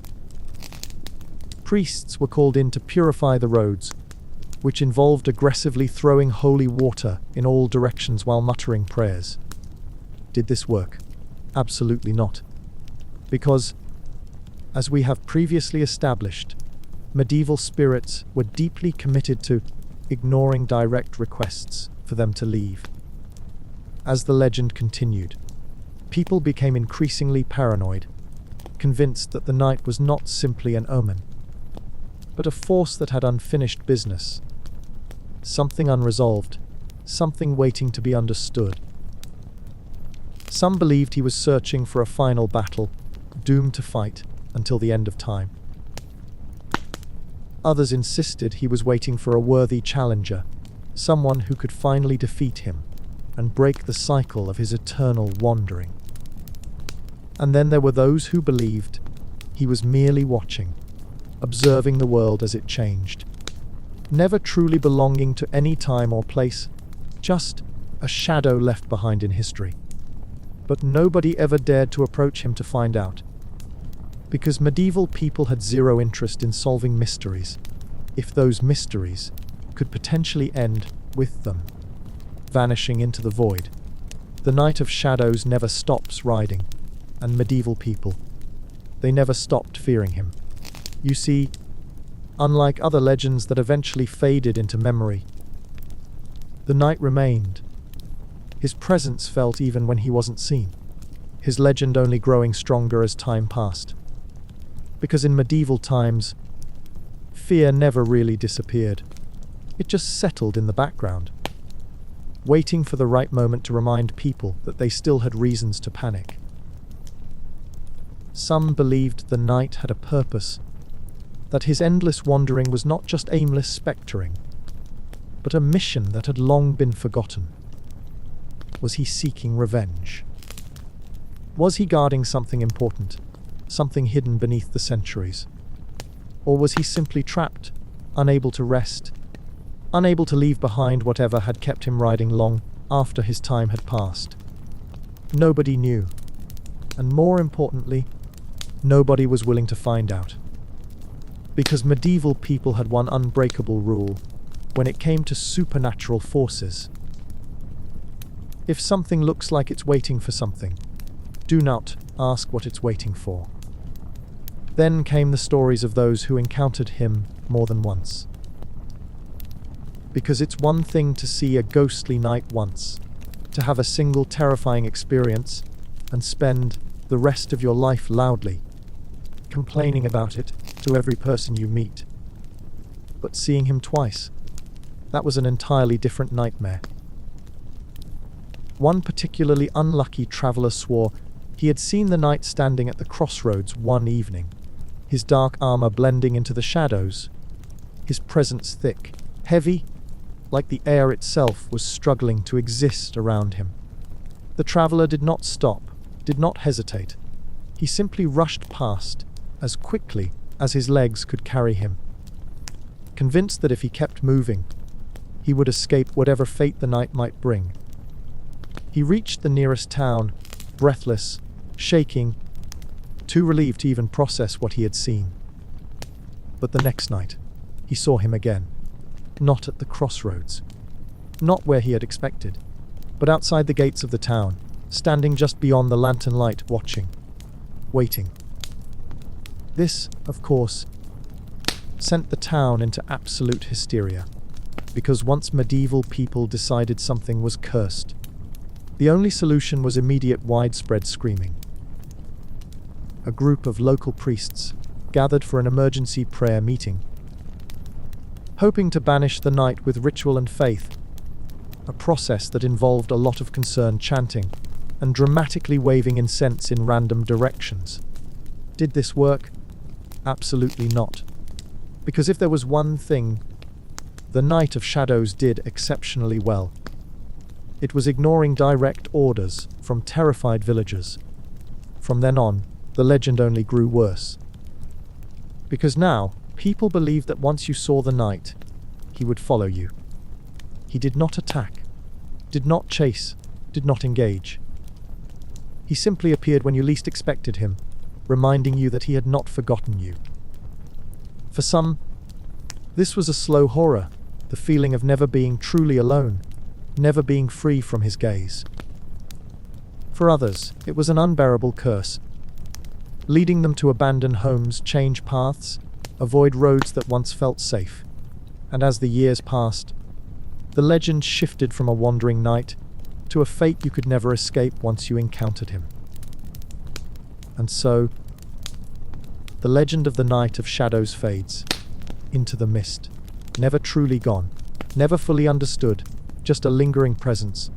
Priests were called in to purify the roads, which involved aggressively throwing holy water in all directions while muttering prayers. Did this work? Absolutely not. Because, as we have previously established, medieval spirits were deeply committed to ignoring direct requests for them to leave. As the legend continued, people became increasingly paranoid, convinced that the night was not simply an omen, but a force that had unfinished business, something unresolved, something waiting to be understood. Some believed he was searching for a final battle, doomed to fight until the end of time. Others insisted he was waiting for a worthy challenger, someone who could finally defeat him and break the cycle of his eternal wandering. And then there were those who believed he was merely watching, observing the world as it changed, never truly belonging to any time or place, just a shadow left behind in history. But nobody ever dared to approach him to find out, because medieval people had zero interest in solving mysteries, if those mysteries could potentially end with them vanishing into the void. The Night of Shadows never stops riding, and medieval people, they never stopped fearing him. You see, unlike other legends that eventually faded into memory, the night remained. His presence felt even when he wasn't seen, his legend only growing stronger as time passed. Because in medieval times, fear never really disappeared. It just settled in the background, waiting for the right moment to remind people that they still had reasons to panic. Some believed the night had a purpose, that his endless wandering was not just aimless spectering, but a mission that had long been forgotten. Was he seeking revenge? Was he guarding something important, something hidden beneath the centuries? Or was he simply trapped, unable to rest, unable to leave behind whatever had kept him riding long after his time had passed? Nobody knew, and more importantly, nobody was willing to find out. Because medieval people had one unbreakable rule when it came to supernatural forces. If something looks like it's waiting for something, do not ask what it's waiting for. Then came the stories of those who encountered him more than once. Because it's one thing to see a ghostly night once, to have a single terrifying experience, and spend the rest of your life loudly complaining about it to every person you meet. But seeing him twice, that was an entirely different nightmare. One particularly unlucky traveler swore he had seen the knight standing at the crossroads one evening, his dark armor blending into the shadows, his presence thick, heavy, like the air itself was struggling to exist around him. The traveler did not stop, did not hesitate. He simply rushed past as quickly as his legs could carry him, convinced that if he kept moving, he would escape whatever fate the night might bring. He reached the nearest town, breathless, shaking, too relieved to even process what he had seen. But the next night, he saw him again. Not at the crossroads, not where he had expected, but outside the gates of the town, standing just beyond the lantern light, watching, waiting. This, of course, sent the town into absolute hysteria, because once medieval people decided something was cursed, the only solution was immediate widespread screaming. A group of local priests gathered for an emergency prayer meeting, hoping to banish the night with ritual and faith, a process that involved a lot of concerned chanting and dramatically waving incense in random directions. Did this work? Absolutely not. Because if there was one thing the Night of Shadows did exceptionally well, it was ignoring direct orders from terrified villagers. From then on, the legend only grew worse. Because now, people believed that once you saw the knight, he would follow you. He did not attack, did not chase, did not engage. He simply appeared when you least expected him, reminding you that he had not forgotten you. For some, this was a slow horror, the feeling of never being truly alone, never being free from his gaze. For others, it was an unbearable curse, leading them to abandon homes, change paths, avoid roads that once felt safe. And as the years passed, the legend shifted from a wandering knight to a fate you could never escape once you encountered him. And so, the legend of the Knight of Shadows fades into the mist, never truly gone, never fully understood, just a lingering presence,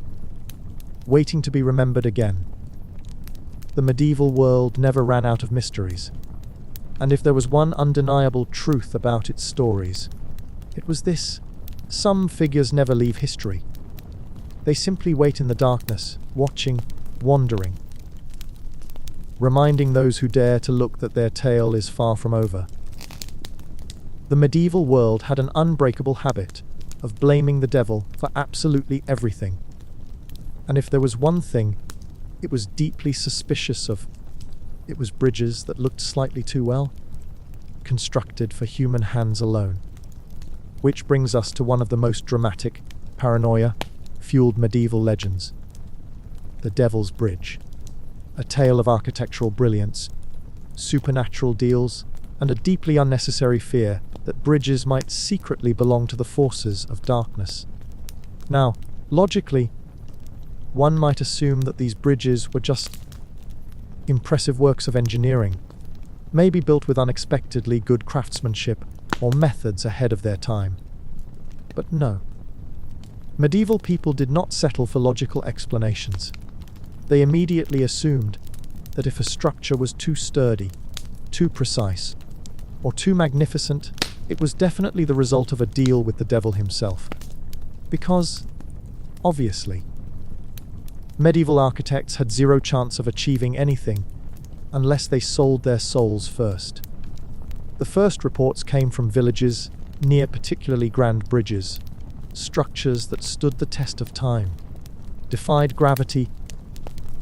waiting to be remembered again. The medieval world never ran out of mysteries, and if there was one undeniable truth about its stories, it was this: some figures never leave history. They simply wait in the darkness, watching, wandering, reminding those who dare to look that their tale is far from over. The medieval world had an unbreakable habit of blaming the devil for absolutely everything. And if there was one thing it was deeply suspicious of, it was bridges that looked slightly too well constructed for human hands alone. Which brings us to one of the most dramatic, paranoia-fueled medieval legends: the Devil's Bridge. A tale of architectural brilliance, supernatural deals, and a deeply unnecessary fear that bridges might secretly belong to the forces of darkness. Now, logically, one might assume that these bridges were just impressive works of engineering, maybe built with unexpectedly good craftsmanship or methods ahead of their time. But no. Medieval people did not settle for logical explanations. They immediately assumed that if a structure was too sturdy, too precise, or too magnificent, it was definitely the result of a deal with the devil himself. Because, obviously, medieval architects had zero chance of achieving anything unless they sold their souls first. The first reports came from villages near particularly grand bridges, structures that stood the test of time, defied gravity,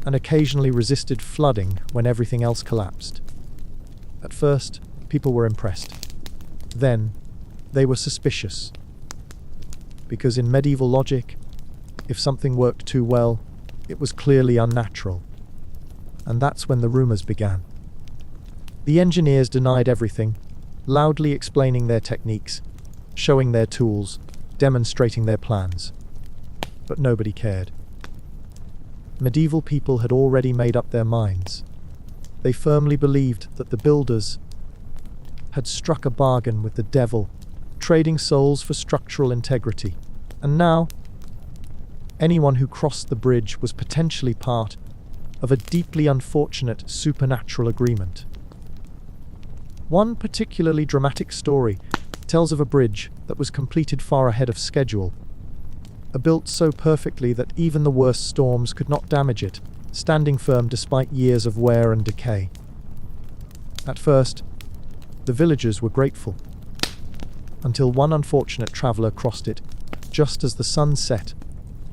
and occasionally resisted flooding when everything else collapsed. At first, people were impressed. Then, they were suspicious. Because in medieval logic, if something worked too well, it was clearly unnatural. And that's when the rumors began. The engineers denied everything, loudly explaining their techniques, showing their tools, demonstrating their plans. But nobody cared. Medieval people had already made up their minds. They firmly believed that the builders had struck a bargain with the devil, trading souls for structural integrity. And now, anyone who crossed the bridge was potentially part of a deeply unfortunate supernatural agreement. One particularly dramatic story tells of a bridge that was completed far ahead of schedule, built so perfectly that even the worst storms could not damage it, standing firm despite years of wear and decay. At first, the villagers were grateful, until one unfortunate traveler crossed it just as the sun set,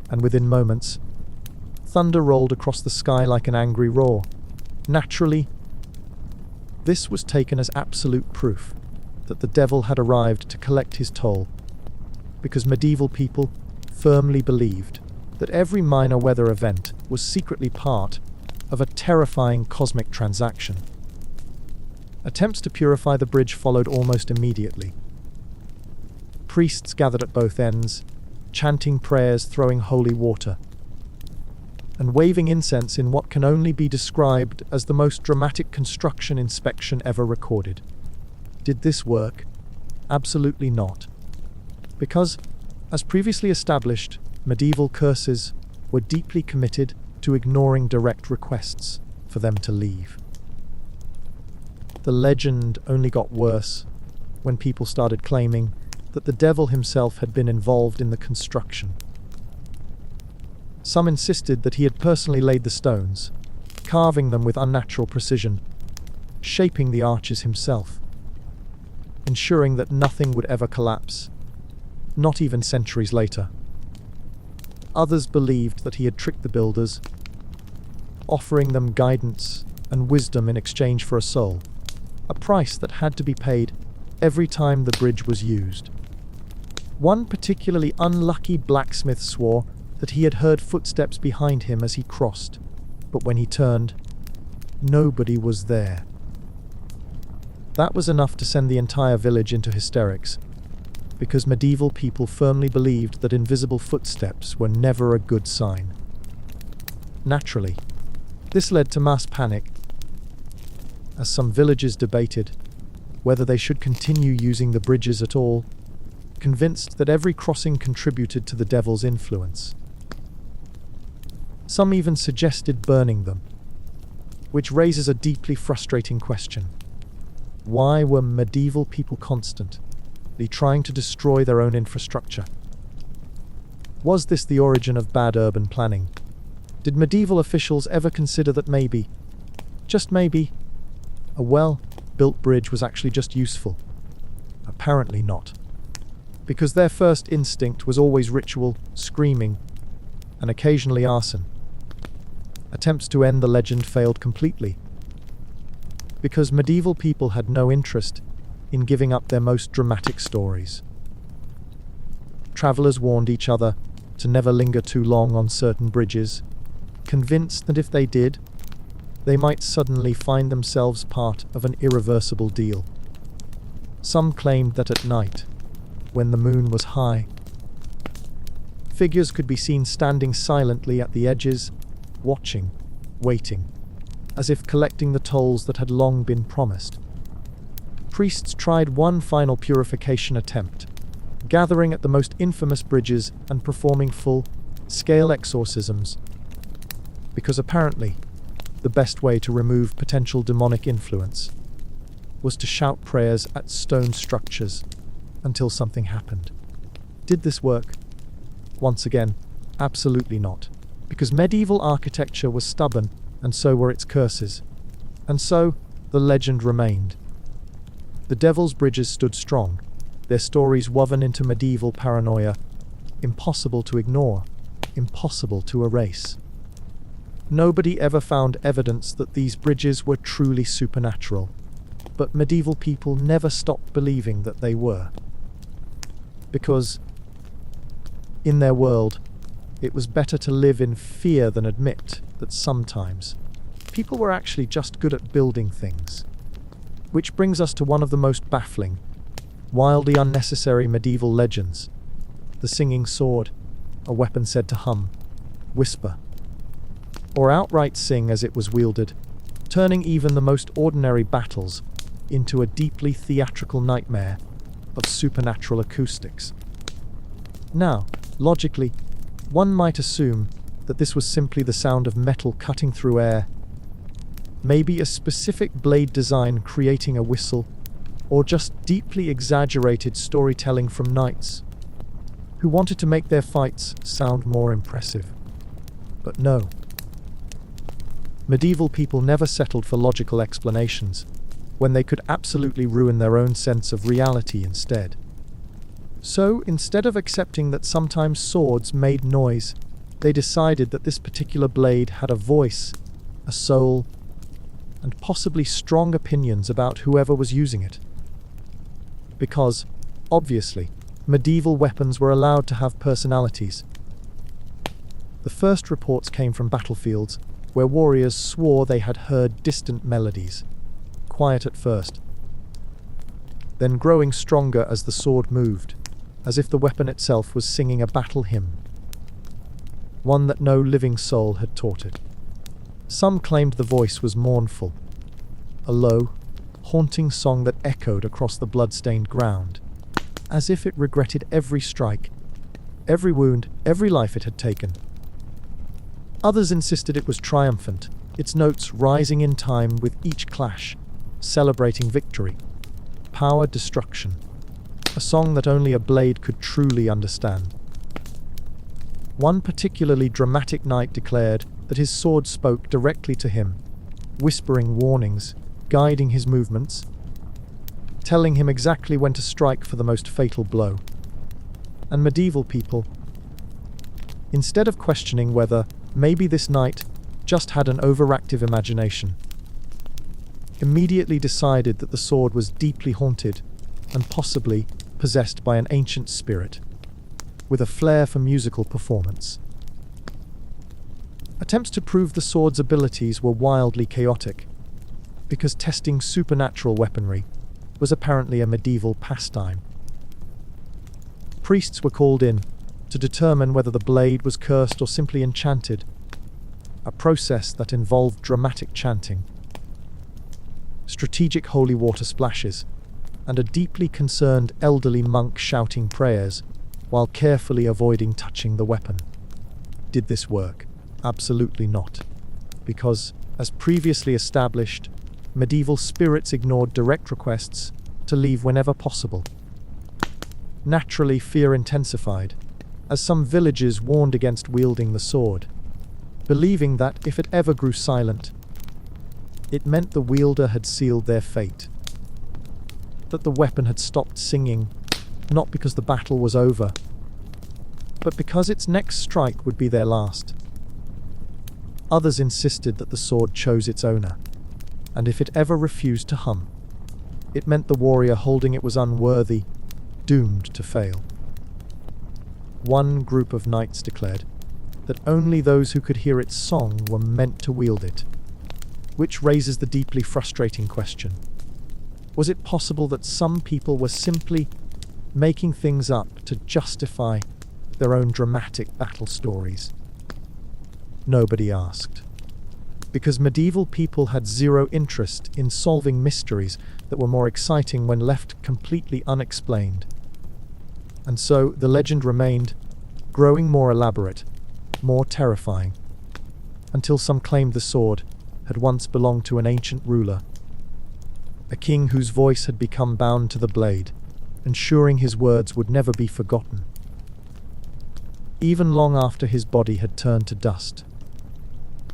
and within moments, thunder rolled across the sky like an angry roar. Naturally, this was taken as absolute proof that the devil had arrived to collect his toll, because medieval people firmly believed that every minor weather event was secretly part of a terrifying cosmic transaction. Attempts to purify the bridge followed almost immediately. Priests gathered at both ends, chanting prayers, throwing holy water, and waving incense in what can only be described as the most dramatic construction inspection ever recorded. Did this work? Absolutely not. Because, as previously established, medieval curses were deeply committed to ignoring direct requests for them to leave. The legend only got worse when people started claiming that the devil himself had been involved in the construction. Some insisted that he had personally laid the stones, carving them with unnatural precision, shaping the arches himself, ensuring that nothing would ever collapse, not even centuries later. Others believed that he had tricked the builders, offering them guidance and wisdom in exchange for a soul, a price that had to be paid every time the bridge was used. One particularly unlucky blacksmith swore that he had heard footsteps behind him as he crossed, but when he turned, nobody was there. That was enough to send the entire village into hysterics, because medieval people firmly believed that invisible footsteps were never a good sign. Naturally, this led to mass panic, as some villagers debated whether they should continue using the bridges at all, convinced that every crossing contributed to the devil's influence. Some even suggested burning them, which raises a deeply frustrating question. Why were medieval people constantly trying to destroy their own infrastructure? Was this the origin of bad urban planning? Did medieval officials ever consider that maybe, just maybe, a well-built bridge was actually just useful? Apparently not, because their first instinct was always ritual, screaming, and occasionally arson. Attempts to end the legend failed completely, because medieval people had no interest in giving up their most dramatic stories. Travelers warned each other to never linger too long on certain bridges, convinced that if they did, they might suddenly find themselves part of an irreversible deal. Some claimed that at night, when the moon was high, figures could be seen standing silently at the edges, watching, waiting, as if collecting the tolls that had long been promised. Priests tried one final purification attempt, gathering at the most infamous bridges and performing full-scale exorcisms, because apparently the best way to remove potential demonic influence was to shout prayers at stone structures until something happened. Did this work? Once again, absolutely not, because medieval architecture was stubborn, and so were its curses. And so, the legend remained. The Devil's Bridges stood strong, their stories woven into medieval paranoia, impossible to ignore, impossible to erase. Nobody ever found evidence that these bridges were truly supernatural, but medieval people never stopped believing that they were. Because, in their world, it was better to live in fear than admit that sometimes people were actually just good at building things. Which brings us to one of the most baffling, wildly unnecessary medieval legends: the singing sword, a weapon said to hum, whisper, or outright sing as it was wielded, turning even the most ordinary battles into a deeply theatrical nightmare of supernatural acoustics. Now, logically, one might assume that this was simply the sound of metal cutting through air, maybe a specific blade design creating a whistle, or just deeply exaggerated storytelling from knights who wanted to make their fights sound more impressive. But no. Medieval people never settled for logical explanations when they could absolutely ruin their own sense of reality instead. So, instead of accepting that sometimes swords made noise, they decided that this particular blade had a voice, a soul, and possibly strong opinions about whoever was using it. Because, obviously, medieval weapons were allowed to have personalities. The first reports came from battlefields where warriors swore they had heard distant melodies, quiet at first, then growing stronger as the sword moved, as if the weapon itself was singing a battle hymn, one that no living soul had taught it. Some claimed the voice was mournful, a low, haunting song that echoed across the blood-stained ground, as if it regretted every strike, every wound, every life it had taken. Others insisted it was triumphant, its notes rising in time with each clash, celebrating victory, power, destruction, a song that only a blade could truly understand. One particularly dramatic knight declared that his sword spoke directly to him, whispering warnings guiding his movements, telling him exactly when to strike for the most fatal blow. And medieval people, instead of questioning whether maybe this knight just had an overactive imagination, immediately decided that the sword was deeply haunted and possibly possessed by an ancient spirit, with a flair for musical performance. Attempts to prove the sword's abilities were wildly chaotic, because testing supernatural weaponry was apparently a medieval pastime. Priests were called in to determine whether the blade was cursed or simply enchanted, a process that involved dramatic chanting, strategic holy water splashes, and a deeply concerned elderly monk shouting prayers while carefully avoiding touching the weapon. Did this work? Absolutely not, because, as previously established, medieval spirits ignored direct requests to leave whenever possible. Naturally, fear intensified, as some villagers warned against wielding the sword, believing that if it ever grew silent, it meant the wielder had sealed their fate, that the weapon had stopped singing, not because the battle was over, but because its next strike would be their last. Others insisted that the sword chose its owner, and if it ever refused to hum, it meant the warrior holding it was unworthy, doomed to fail. One group of knights declared that only those who could hear its song were meant to wield it, which raises the deeply frustrating question: was it possible that some people were simply making things up to justify their own dramatic battle stories? Nobody asked, because medieval people had zero interest in solving mysteries that were more exciting when left completely unexplained. And so the legend remained, growing more elaborate, more terrifying, until some claimed the sword had once belonged to an ancient ruler, a king whose voice had become bound to the blade, ensuring his words would never be forgotten, even long after his body had turned to dust.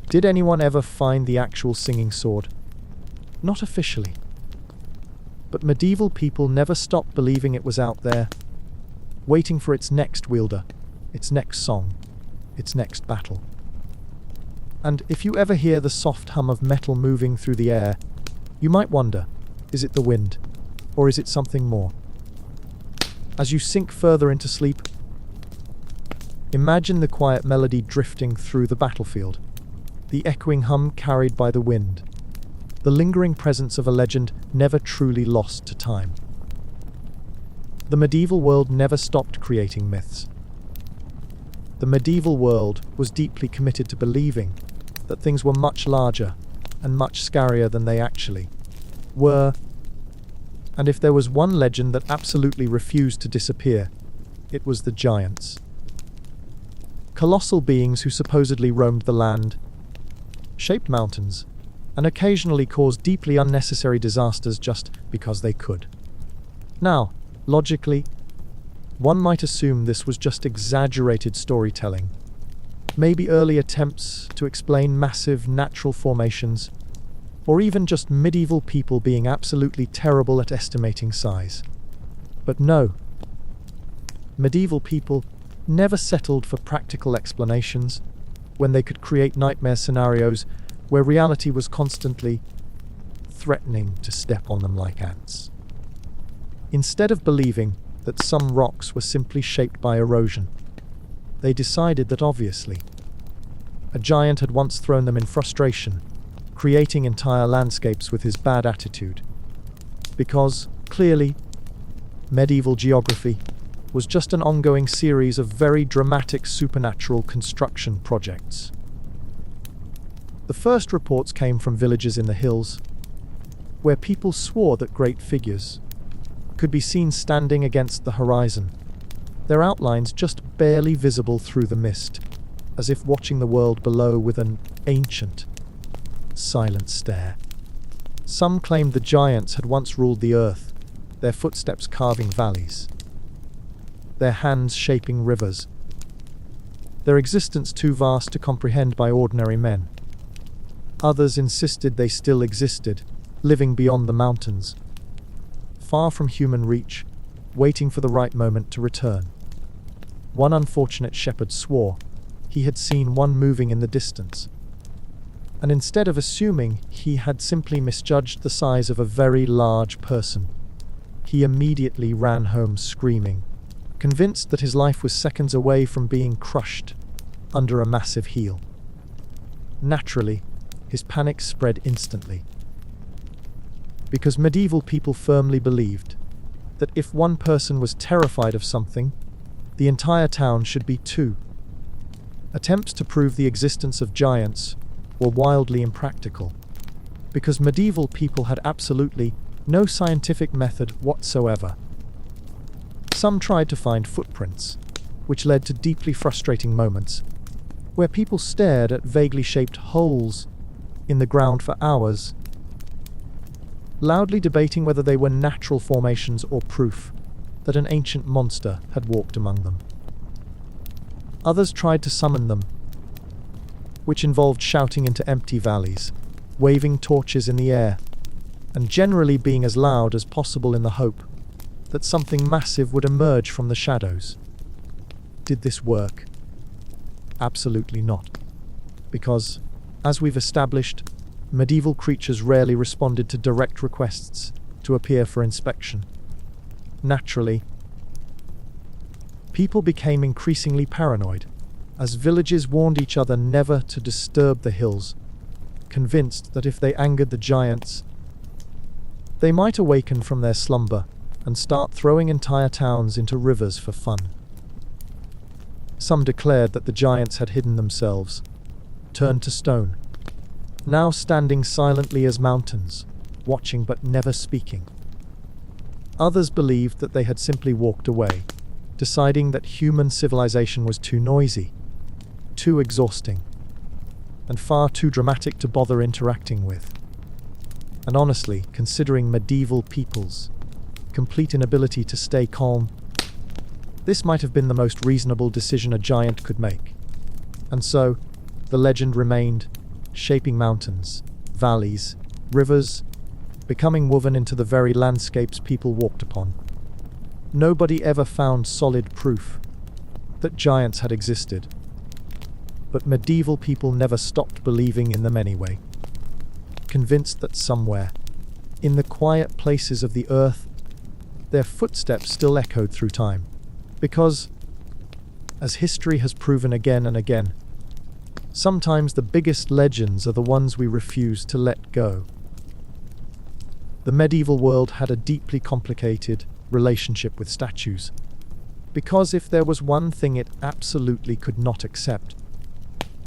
Did anyone ever find the actual singing sword? Not officially. But medieval people never stopped believing it was out there, waiting for its next wielder, its next song, its next battle. And if you ever hear the soft hum of metal moving through the air, you might wonder, is it the wind, or is it something more? As you sink further into sleep, imagine the quiet melody drifting through the battlefield, the echoing hum carried by the wind, the lingering presence of a legend never truly lost to time. The medieval world never stopped creating myths. The medieval world was deeply committed to believing that things were much larger and much scarier than they actually were. And if there was one legend that absolutely refused to disappear, it was the giants. Colossal beings who supposedly roamed the land, shaped mountains, and occasionally caused deeply unnecessary disasters just because they could. Now, logically, one might assume this was just exaggerated storytelling, maybe early attempts to explain massive natural formations, or even just medieval people being absolutely terrible at estimating size. But no, medieval people never settled for practical explanations when they could create nightmare scenarios where reality was constantly threatening to step on them like ants. Instead of believing that some rocks were simply shaped by erosion, they decided that obviously a giant had once thrown them in frustration, creating entire landscapes with his bad attitude. Because, clearly, medieval geography was just an ongoing series of very dramatic supernatural construction projects. The first reports came from villages in the hills, where people swore that great figures could be seen standing against the horizon, their outlines just barely visible through the mist, as if watching the world below with an ancient, silent stare. Some claimed the giants had once ruled the earth, their footsteps carving valleys, their hands shaping rivers, their existence too vast to comprehend by ordinary men. Others insisted they still existed, living beyond the mountains, far from human reach, waiting for the right moment to return. One unfortunate shepherd swore he had seen one moving in the distance, and instead of assuming he had simply misjudged the size of a very large person, he immediately ran home screaming, convinced that his life was seconds away from being crushed under a massive heel. Naturally, his panic spread instantly, because medieval people firmly believed that if one person was terrified of something, the entire town should be too. Attempts to prove the existence of giants were wildly impractical, because medieval people had absolutely no scientific method whatsoever. Some tried to find footprints, which led to deeply frustrating moments, where people stared at vaguely shaped holes in the ground for hours, loudly debating whether they were natural formations or proof that an ancient monster had walked among them. Others tried to summon them, which involved shouting into empty valleys, waving torches in the air, and generally being as loud as possible in the hope that something massive would emerge from the shadows. Did this work? Absolutely not. Because, as we've established, medieval creatures rarely responded to direct requests to appear for inspection. Naturally, people became increasingly paranoid, as villages warned each other never to disturb the hills, convinced that if they angered the giants, they might awaken from their slumber and start throwing entire towns into rivers for fun. Some declared that the giants had hidden themselves, turned to stone, now standing silently as mountains, watching but never speaking. Others believed that they had simply walked away, deciding that human civilization was too noisy, too exhausting, and far too dramatic to bother interacting with. And honestly, considering medieval people's complete inability to stay calm, this might have been the most reasonable decision a giant could make. And so, the legend remained, shaping mountains, valleys, rivers, becoming woven into the very landscapes people walked upon. Nobody ever found solid proof that giants had existed, but medieval people never stopped believing in them anyway, convinced that somewhere, in the quiet places of the earth, their footsteps still echoed through time. Because, as history has proven again and again, sometimes the biggest legends are the ones we refuse to let go. The medieval world had a deeply complicated relationship with statues, because if there was one thing it absolutely could not accept,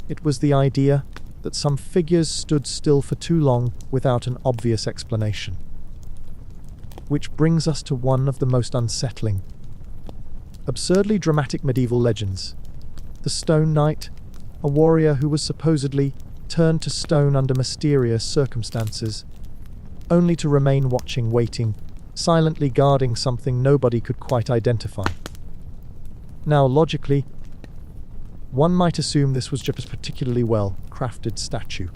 it was the idea that some figures stood still for too long without an obvious explanation. Which brings us to one of the most unsettling, absurdly dramatic medieval legends: the Stone Knight, a warrior who was supposedly turned to stone under mysterious circumstances, only to remain watching, waiting, silently guarding something nobody could quite identify. Now, logically, one might assume this was just a particularly well-crafted statue.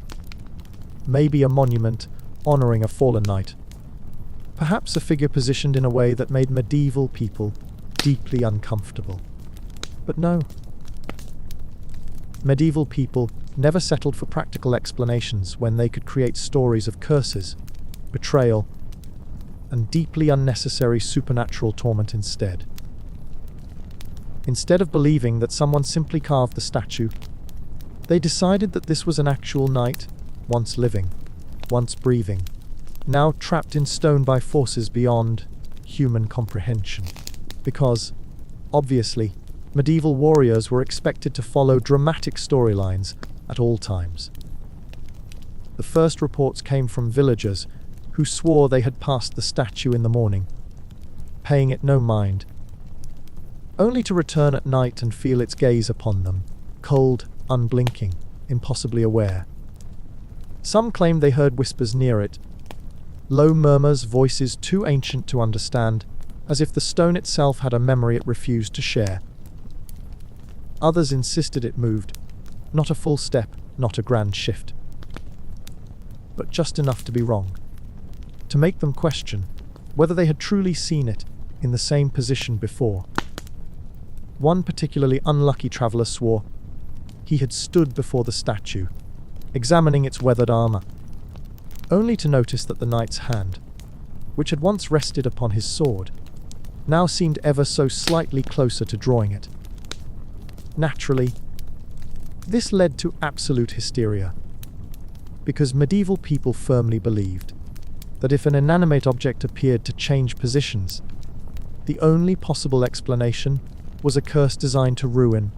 Maybe a monument honoring a fallen knight. Perhaps a figure positioned in a way that made medieval people deeply uncomfortable. But no. Medieval people never settled for practical explanations when they could create stories of curses, betrayal, and deeply unnecessary supernatural torment instead. Instead of believing that someone simply carved the statue, they decided that this was an actual knight, once living, once breathing, now trapped in stone by forces beyond human comprehension. Because, obviously, medieval warriors were expected to follow dramatic storylines at all times. The first reports came from villagers who swore they had passed the statue in the morning, paying it no mind, only to return at night and feel its gaze upon them, cold, unblinking, impossibly aware. Some claimed they heard whispers near it, low murmurs, voices too ancient to understand, as if the stone itself had a memory it refused to share. Others insisted it moved, not a full step, not a grand shift, but just enough to be wrong. to make them question whether they had truly seen it in the same position before. One particularly unlucky traveller swore he had stood before the statue, examining its weathered armour, only to notice that the knight's hand, which had once rested upon his sword, now seemed ever so slightly closer to drawing it. Naturally, this led to absolute hysteria, because medieval people firmly believed that if an inanimate object appeared to change positions, the only possible explanation was a curse designed to ruin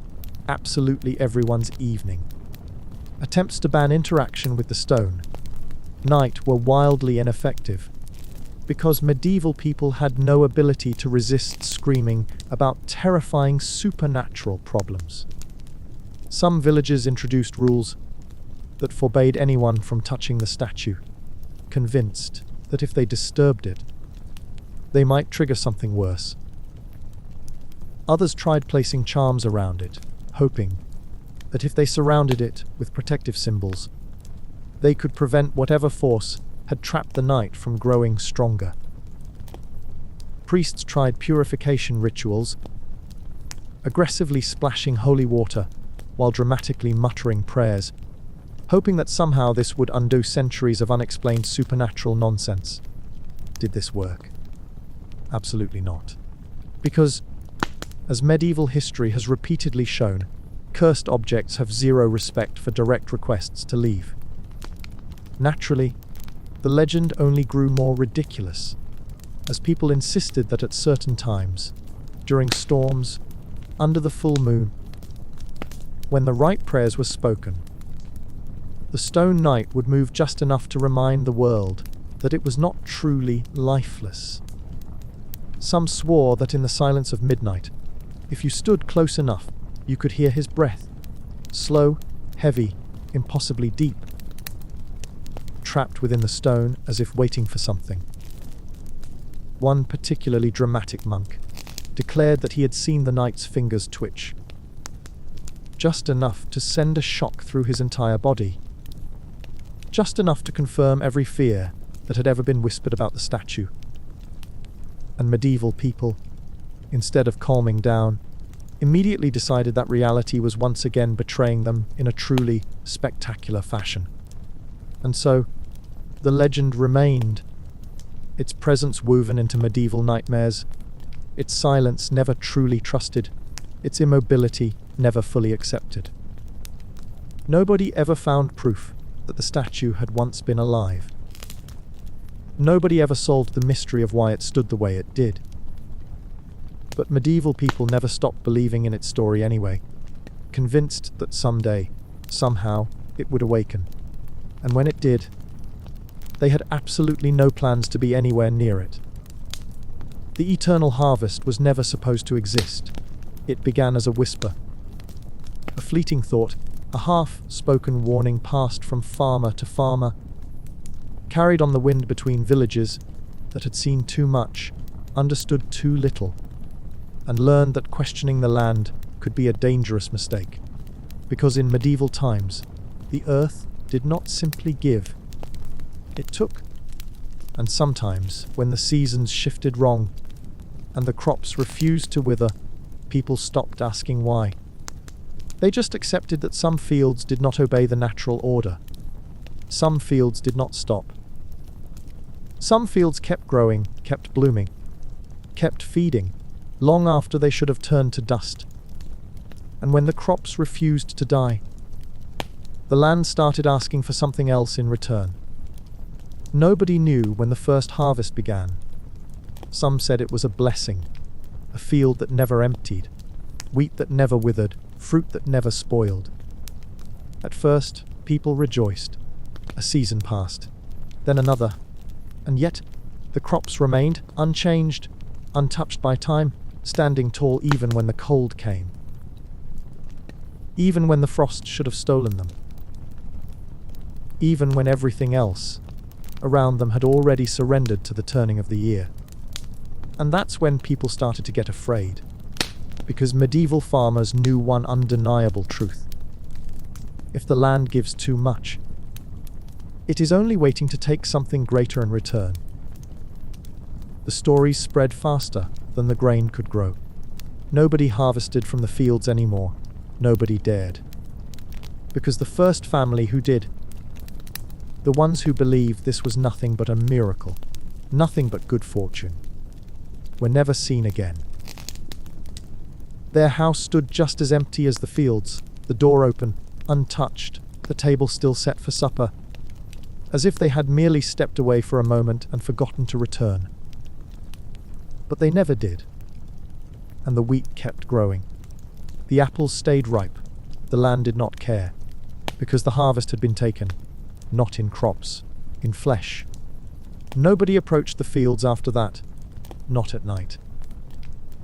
absolutely everyone's evening. Attempts to ban interaction with the stone knight were wildly ineffective, because medieval people had no ability to resist screaming about terrifying supernatural problems. Some villages introduced rules that forbade anyone from touching the statue, convinced that if they disturbed it, they might trigger something worse. Others tried placing charms around it, hoping that if they surrounded it with protective symbols, they could prevent whatever force had trapped the knight from growing stronger. Priests tried purification rituals, aggressively splashing holy water while dramatically muttering prayers, hoping that somehow this would undo centuries of unexplained supernatural nonsense. Did this work? Absolutely not. Because, as medieval history has repeatedly shown, cursed objects have zero respect for direct requests to leave. Naturally, the legend only grew more ridiculous, as people insisted that at certain times, during storms, under the full moon, when the right prayers were spoken, the stone knight would move just enough to remind the world that it was not truly lifeless. Some swore that in the silence of midnight, if you stood close enough, you could hear his breath, slow, heavy, impossibly deep, trapped within the stone as if waiting for something. One particularly dramatic monk declared that he had seen the knight's fingers twitch, just enough to send a shock through his entire body, just enough to confirm every fear that had ever been whispered about the statue. And medieval people, instead of calming down, immediately decided that reality was once again betraying them in a truly spectacular fashion. And so, the legend remained, its presence woven into medieval nightmares, its silence never truly trusted, its immobility never fully accepted. Nobody ever found proof that the statue had once been alive. Nobody ever solved the mystery of why it stood the way it did. But medieval people never stopped believing in its story anyway, convinced that someday, somehow, it would awaken. And when it did, they had absolutely no plans to be anywhere near it. The eternal harvest was never supposed to exist. It began as a whisper, a fleeting thought, a half-spoken warning passed from farmer to farmer, carried on the wind between villages that had seen too much, understood too little, and learned that questioning the land could be a dangerous mistake, because in medieval times, the earth did not simply give, it took. And sometimes, when the seasons shifted wrong, and the crops refused to wither, people stopped asking why. They just accepted that some fields did not obey the natural order. Some fields did not stop. Some fields kept growing, kept blooming, kept feeding, long after they should have turned to dust. And when the crops refused to die, the land started asking for something else in return. Nobody knew when the first harvest began. Some said it was a blessing, a field that never emptied, wheat that never withered, fruit that never spoiled. At first, people rejoiced. A season passed, then another, and yet the crops remained unchanged, untouched by time, standing tall even when the cold came, even when the frost should have stolen them, even when everything else around them had already surrendered to the turning of the year. And that's when people started to get afraid, because medieval farmers knew one undeniable truth. If the land gives too much, it is only waiting to take something greater in return. The stories spread faster than the grain could grow. Nobody harvested from the fields anymore. Nobody dared. Because the first family who did, the ones who believed this was nothing but a miracle, nothing but good fortune, were never seen again. Their house stood just as empty as the fields, the door open, untouched, the table still set for supper, as if they had merely stepped away for a moment and forgotten to return. But they never did, and the wheat kept growing. The apples stayed ripe. The land did not care, because the harvest had been taken, not in crops, in flesh. Nobody approached the fields after that, not at night,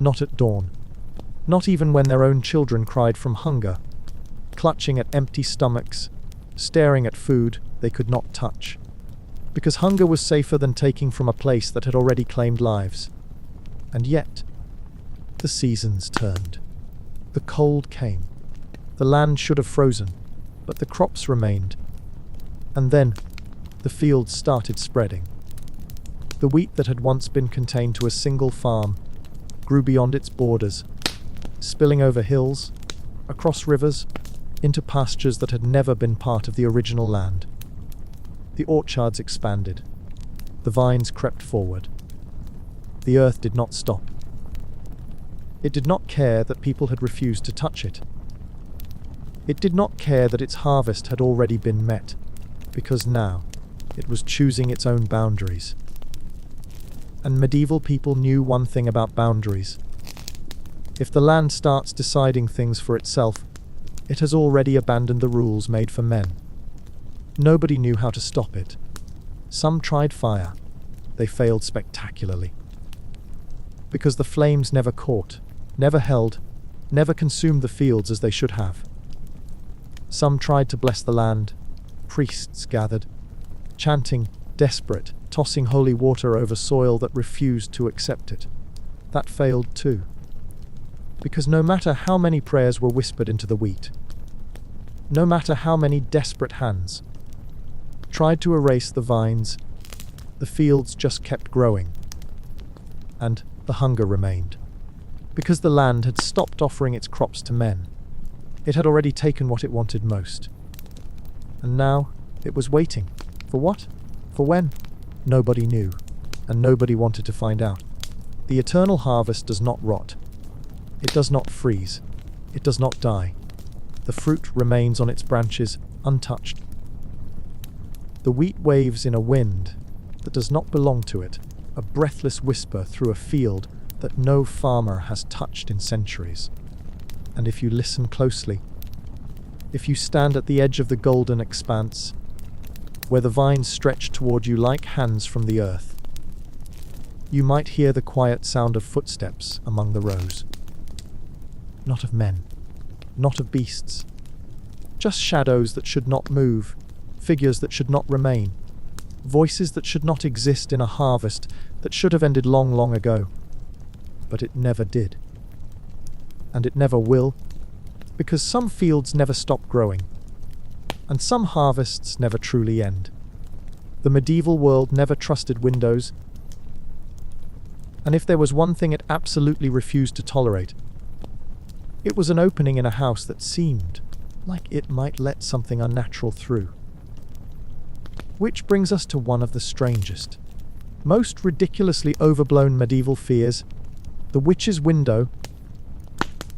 not at dawn, not even when their own children cried from hunger, clutching at empty stomachs, staring at food they could not touch, because hunger was safer than taking from a place that had already claimed lives. And yet, the seasons turned. The cold came. The land should have frozen, but the crops remained. And then, the fields started spreading. The wheat that had once been contained to a single farm grew beyond its borders, spilling over hills, across rivers, into pastures that had never been part of the original land. The orchards expanded. The vines crept forward. The earth did not stop. It did not care that people had refused to touch it. It did not care that its harvest had already been met, because now it was choosing its own boundaries. And medieval people knew one thing about boundaries. If the land starts deciding things for itself, it has already abandoned the rules made for men. Nobody knew how to stop it. Some tried fire. They failed spectacularly. Because the flames never caught, never held, never consumed the fields as they should have. Some tried to bless the land. Priests gathered, chanting, desperate, tossing holy water over soil that refused to accept it. That failed too. Because no matter how many prayers were whispered into the wheat, no matter how many desperate hands tried to erase the vines, the fields just kept growing. And the hunger remained. Because the land had stopped offering its crops to men. It had already taken what it wanted most. And now it was waiting. For what? For when? Nobody knew, and nobody wanted to find out. The eternal harvest does not rot. It does not freeze. It does not die. The fruit remains on its branches, untouched. The wheat waves in a wind that does not belong to it, a breathless whisper through a field that no farmer has touched in centuries. And if you listen closely, if you stand at the edge of the golden expanse, where the vines stretch toward you like hands from the earth, you might hear the quiet sound of footsteps among the rows. Not of men, not of beasts, just shadows that should not move, figures that should not remain, voices that should not exist in a harvest that should have ended long, long ago. But it never did. And it never will, because some fields never stop growing, and some harvests never truly end. The medieval world never trusted windows, and if there was one thing it absolutely refused to tolerate, it was an opening in a house that seemed like it might let something unnatural through. Which brings us to one of the strangest, most ridiculously overblown medieval fears, the witch's window,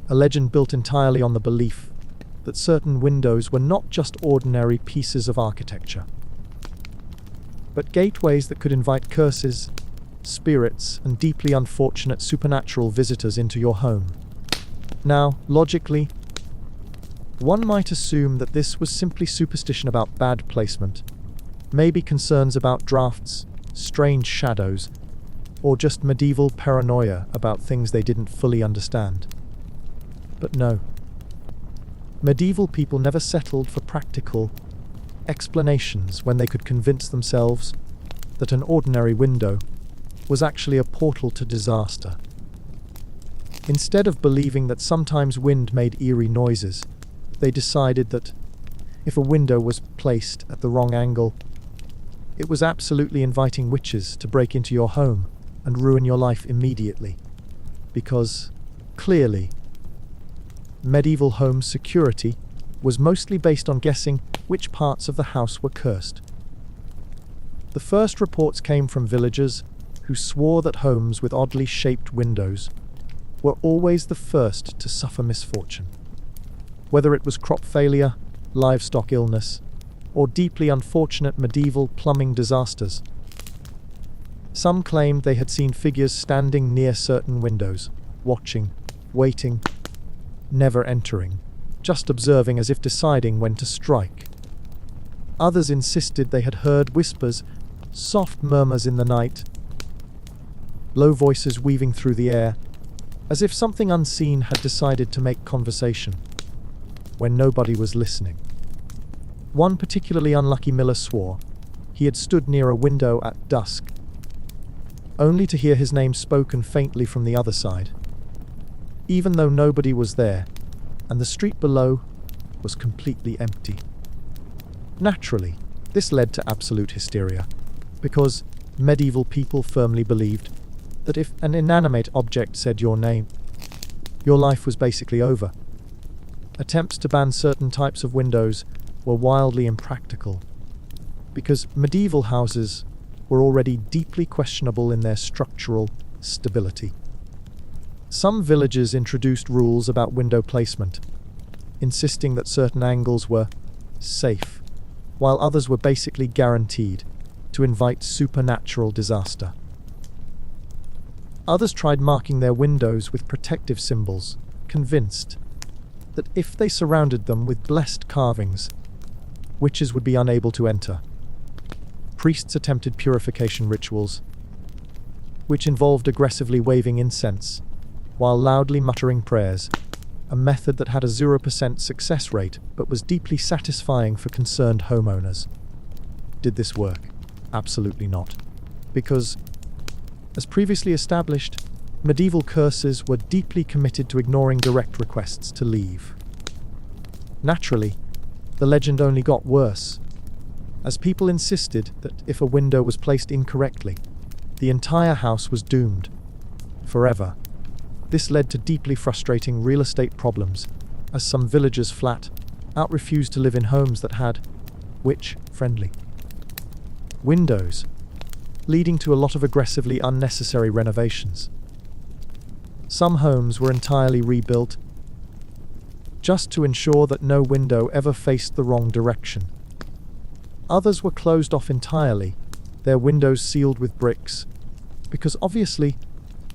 a legend built entirely on the belief that certain windows were not just ordinary pieces of architecture, but gateways that could invite curses, spirits, and deeply unfortunate supernatural visitors into your home. Now, logically, one might assume that this was simply superstition about bad placement, maybe concerns about drafts, strange shadows, or just medieval paranoia about things they didn't fully understand. But no. Medieval people never settled for practical explanations when they could convince themselves that an ordinary window was actually a portal to disaster. Instead of believing that sometimes wind made eerie noises, they decided that if a window was placed at the wrong angle, it was absolutely inviting witches to break into your home. and ruin your life immediately. Because, clearly, medieval home security was mostly based on guessing which parts of the house were cursed. The first reports came from villagers who swore that homes with oddly shaped windows were always the first to suffer misfortune. Whether it was crop failure, livestock illness, or deeply unfortunate medieval plumbing disasters. Some claimed they had seen figures standing near certain windows, watching, waiting, never entering, just observing as if deciding when to strike. Others insisted they had heard whispers, soft murmurs in the night, low voices weaving through the air, as if something unseen had decided to make conversation, when nobody was listening. One particularly unlucky miller swore he had stood near a window at dusk, only to hear his name spoken faintly from the other side, even though nobody was there, and the street below was completely empty. Naturally, this led to absolute hysteria, because medieval people firmly believed that if an inanimate object said your name, your life was basically over. Attempts to ban certain types of windows were wildly impractical, because medieval houses were already deeply questionable in their structural stability. Some villages introduced rules about window placement, insisting that certain angles were safe, while others were basically guaranteed to invite supernatural disaster. Others tried marking their windows with protective symbols, convinced that if they surrounded them with blessed carvings, witches would be unable to enter. Priests attempted purification rituals, which involved aggressively waving incense while loudly muttering prayers, a method that had a 0% success rate but was deeply satisfying for concerned homeowners. Did this work? Absolutely not. Because, as previously established, medieval curses were deeply committed to ignoring direct requests to leave. Naturally, the legend only got worse, as people insisted that if a window was placed incorrectly, the entire house was doomed forever. This led to deeply frustrating real estate problems, as some villagers flat out refused to live in homes that had witch-friendly windows, leading to a lot of aggressively unnecessary renovations. Some homes were entirely rebuilt just to ensure that no window ever faced the wrong direction. Others were closed off entirely, their windows sealed with bricks, because obviously,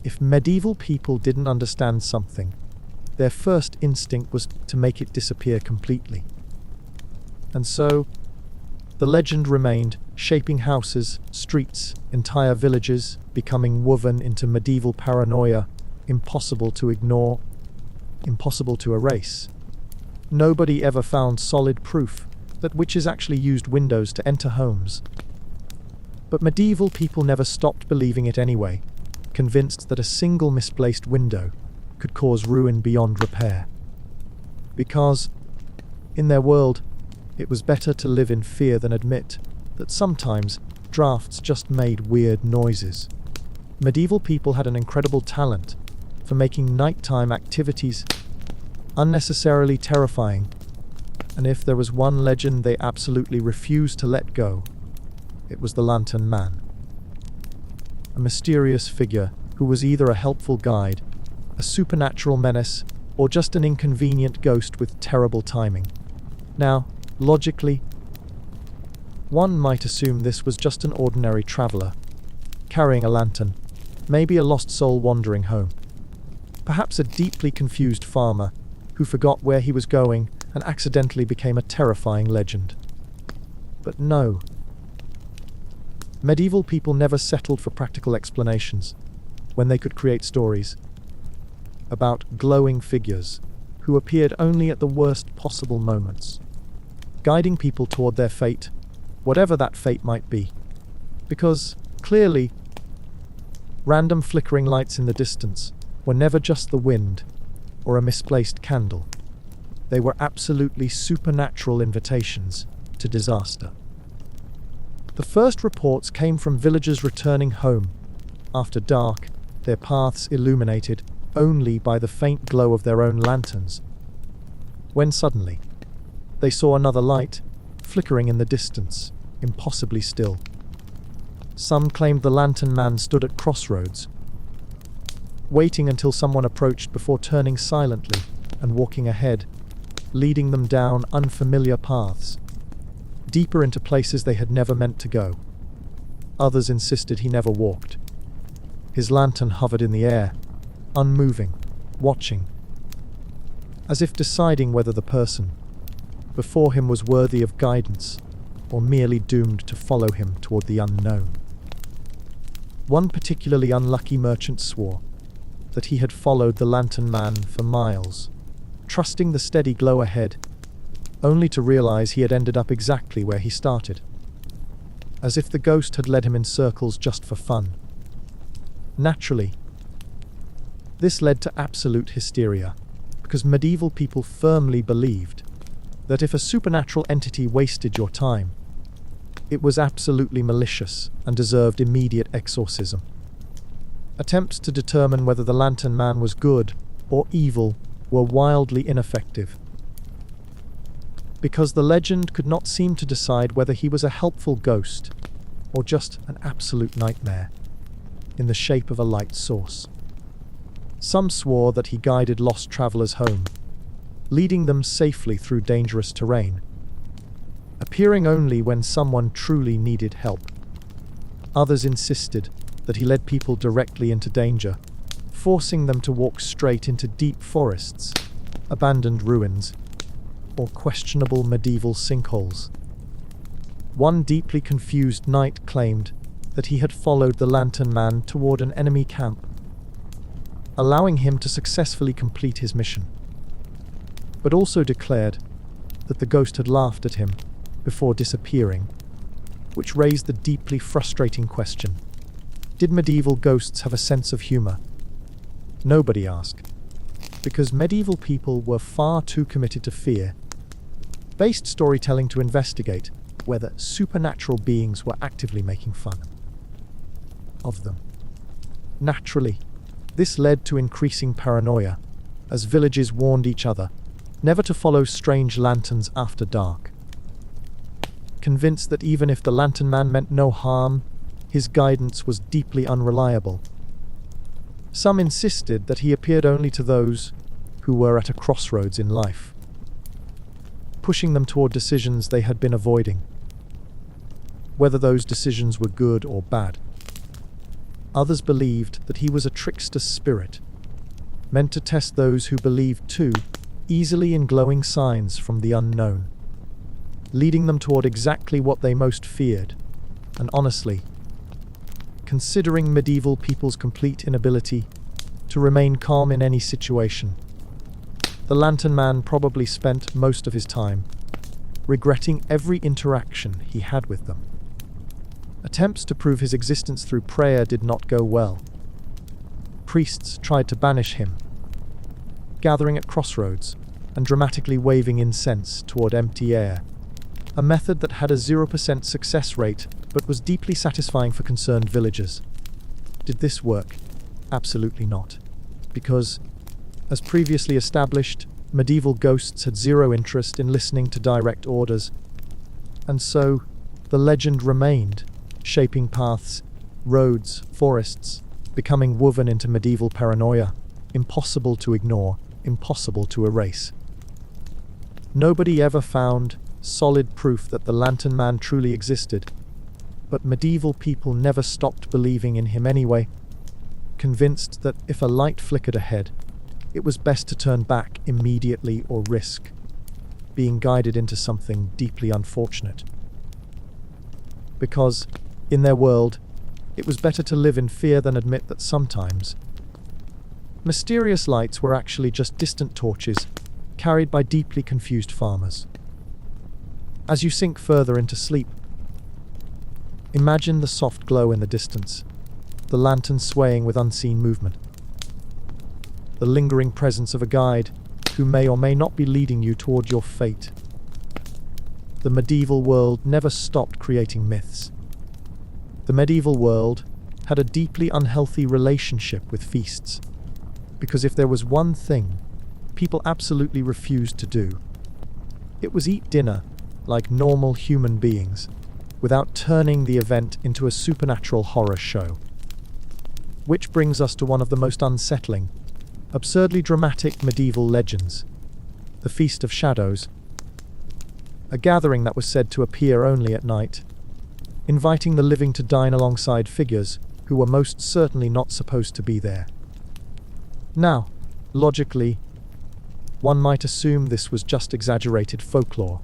if medieval people didn't understand something, their first instinct was to make it disappear completely. And so, the legend remained, shaping houses, streets, entire villages, becoming woven into medieval paranoia, impossible to ignore, impossible to erase. Nobody ever found solid proof that witches actually used windows to enter homes. But medieval people never stopped believing it anyway, convinced that a single misplaced window could cause ruin beyond repair. Because, in their world, it was better to live in fear than admit that sometimes drafts just made weird noises. Medieval people had an incredible talent for making nighttime activities unnecessarily terrifying, and if there was one legend they absolutely refused to let go, it was the Lantern Man. A mysterious figure who was either a helpful guide, a supernatural menace, or just an inconvenient ghost with terrible timing. Now, logically, one might assume this was just an ordinary traveler, carrying a lantern, maybe a lost soul wandering home. Perhaps a deeply confused farmer who forgot where he was going and accidentally became a terrifying legend. But no. Medieval people never settled for practical explanations when they could create stories about glowing figures who appeared only at the worst possible moments, guiding people toward their fate, whatever that fate might be. Because, clearly, random flickering lights in the distance were never just the wind or a misplaced candle. They were absolutely supernatural invitations to disaster. The first reports came from villagers returning home after dark, their paths illuminated only by the faint glow of their own lanterns, when suddenly they saw another light flickering in the distance, impossibly still. Some claimed the lantern man stood at crossroads, waiting until someone approached before turning silently and walking ahead, leading them down unfamiliar paths, deeper into places they had never meant to go. Others insisted he never walked. His lantern hovered in the air, unmoving, watching, as if deciding whether the person before him was worthy of guidance or merely doomed to follow him toward the unknown. One particularly unlucky merchant swore that he had followed the lantern man for miles, trusting the steady glow ahead, only to realize he had ended up exactly where he started, as if the ghost had led him in circles just for fun. Naturally, this led to absolute hysteria, because medieval people firmly believed that if a supernatural entity wasted your time, it was absolutely malicious and deserved immediate exorcism. Attempts to determine whether the lantern man was good or evil were wildly ineffective, because the legend could not seem to decide whether he was a helpful ghost or just an absolute nightmare in the shape of a light source. Some swore that he guided lost travelers home, leading them safely through dangerous terrain, appearing only when someone truly needed help. Others insisted that he led people directly into danger, forcing them to walk straight into deep forests, abandoned ruins, or questionable medieval sinkholes. One deeply confused knight claimed that he had followed the lantern man toward an enemy camp, allowing him to successfully complete his mission, but also declared that the ghost had laughed at him before disappearing, which raised the deeply frustrating question: did medieval ghosts have a sense of humor? Nobody asked, because medieval people were far too committed to fear-based storytelling to investigate whether supernatural beings were actively making fun of them. Naturally, this led to increasing paranoia, as villages warned each other never to follow strange lanterns after dark, convinced that even if the lantern man meant no harm, his guidance was deeply unreliable. Some insisted that he appeared only to those who were at a crossroads in life, pushing them toward decisions they had been avoiding, whether those decisions were good or bad. Others believed that he was a trickster spirit, meant to test those who believed too easily in glowing signs from the unknown, leading them toward exactly what they most feared. And honestly, considering medieval people's complete inability to remain calm in any situation, the lantern man probably spent most of his time regretting every interaction he had with them. Attempts to prove his existence through prayer did not go well. Priests tried to banish him, gathering at crossroads and dramatically waving incense toward empty air, a method that had a 0% success rate but was deeply satisfying for concerned villagers. Did this work? Absolutely not, because, as previously established, medieval ghosts had zero interest in listening to direct orders, and so the legend remained, shaping paths, roads, forests, becoming woven into medieval paranoia, impossible to ignore, impossible to erase. Nobody ever found solid proof that the lantern man truly existed, but medieval people never stopped believing in him anyway, convinced that if a light flickered ahead, it was best to turn back immediately or risk being guided into something deeply unfortunate. Because, in their world, it was better to live in fear than admit that sometimes mysterious lights were actually just distant torches carried by deeply confused farmers. As you sink further into sleep, imagine the soft glow in the distance, the lantern swaying with unseen movement, the lingering presence of a guide who may or may not be leading you toward your fate. The medieval world never stopped creating myths. The medieval world had a deeply unhealthy relationship with feasts, because if there was one thing people absolutely refused to do, it was eat dinner like normal human beings, without turning the event into a supernatural horror show. Which brings us to one of the most unsettling, absurdly dramatic medieval legends, the Feast of Shadows, a gathering that was said to appear only at night, inviting the living to dine alongside figures who were most certainly not supposed to be there. Now, logically, one might assume this was just exaggerated folklore,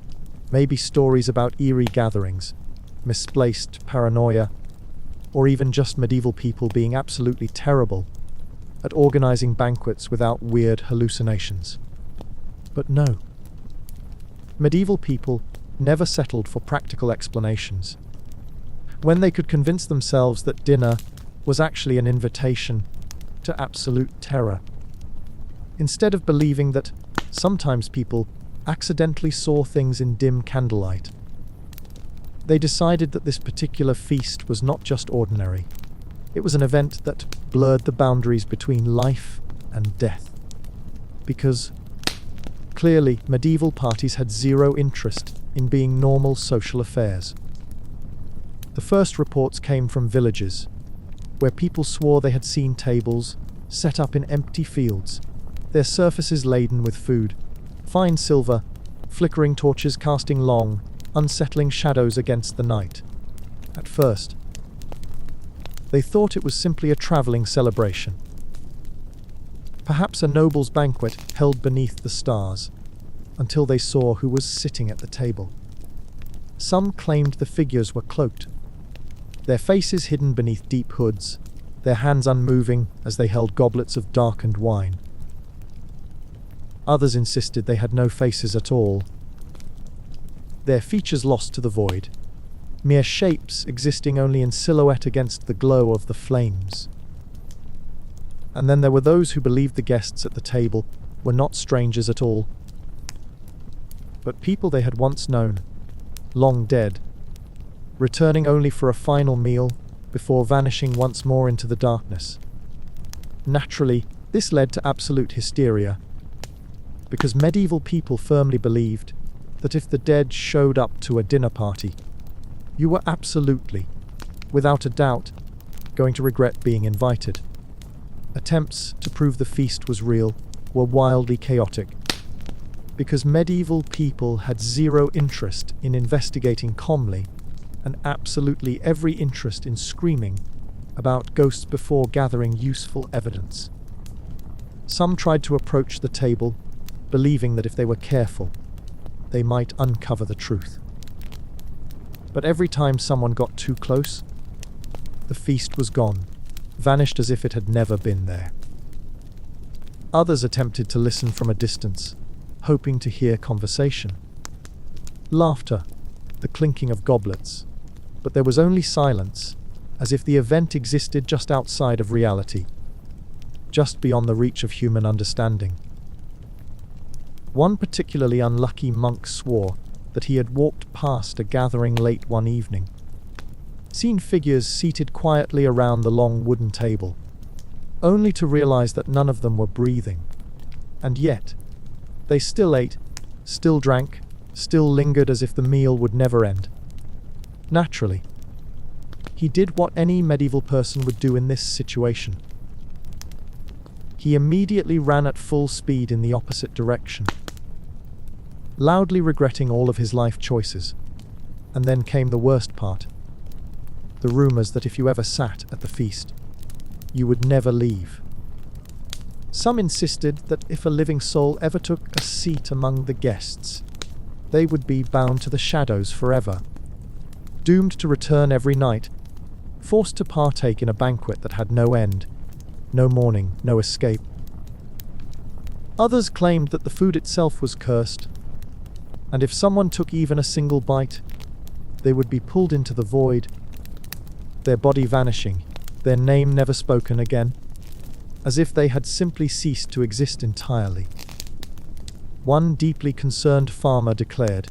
maybe stories about eerie gatherings, misplaced paranoia, or even just medieval people being absolutely terrible at organizing banquets without weird hallucinations. But no. Medieval people never settled for practical explanations. When they could convince themselves that dinner was actually an invitation to absolute terror, instead of believing that sometimes people accidentally saw things in dim candlelight, they decided that this particular feast was not just ordinary. It was an event that blurred the boundaries between life and death. Because, clearly, medieval parties had zero interest in being normal social affairs. The first reports came from villages, where people swore they had seen tables set up in empty fields, their surfaces laden with food, fine silver, flickering torches casting long, unsettling shadows against the night. At first, they thought it was simply a travelling celebration. Perhaps a noble's banquet held beneath the stars, until they saw who was sitting at the table. Some claimed the figures were cloaked, their faces hidden beneath deep hoods, their hands unmoving as they held goblets of darkened wine. Others insisted they had no faces at all, their features lost to the void, mere shapes existing only in silhouette against the glow of the flames. And then there were those who believed the guests at the table were not strangers at all, but people they had once known, long dead, returning only for a final meal before vanishing once more into the darkness. Naturally, this led to absolute hysteria, because medieval people firmly believed that if the dead showed up to a dinner party, you were absolutely, without a doubt, going to regret being invited. Attempts to prove the feast was real were wildly chaotic, because medieval people had zero interest in investigating calmly and absolutely every interest in screaming about ghosts before gathering useful evidence. Some tried to approach the table, believing that if they were careful, they might uncover the truth. But every time someone got too close, the feast was gone, vanished as if it had never been there. Others attempted to listen from a distance, hoping to hear conversation, laughter, the clinking of goblets, but there was only silence, as if the event existed just outside of reality, just beyond the reach of human understanding. One particularly unlucky monk swore that he had walked past a gathering late one evening, seen figures seated quietly around the long wooden table, only to realize that none of them were breathing. And yet, they still ate, still drank, still lingered as if the meal would never end. Naturally, he did what any medieval person would do in this situation. He immediately ran at full speed in the opposite direction, loudly regretting all of his life choices. And then came the worst part. The rumors that if you ever sat at the feast, you would never leave. Some insisted that if a living soul ever took a seat among the guests, they would be bound to the shadows forever, doomed to return every night, forced to partake in a banquet that had no end, no morning, no escape. Others claimed that the food itself was cursed, and if someone took even a single bite, they would be pulled into the void, their body vanishing, their name never spoken again, as if they had simply ceased to exist entirely. One deeply concerned farmer declared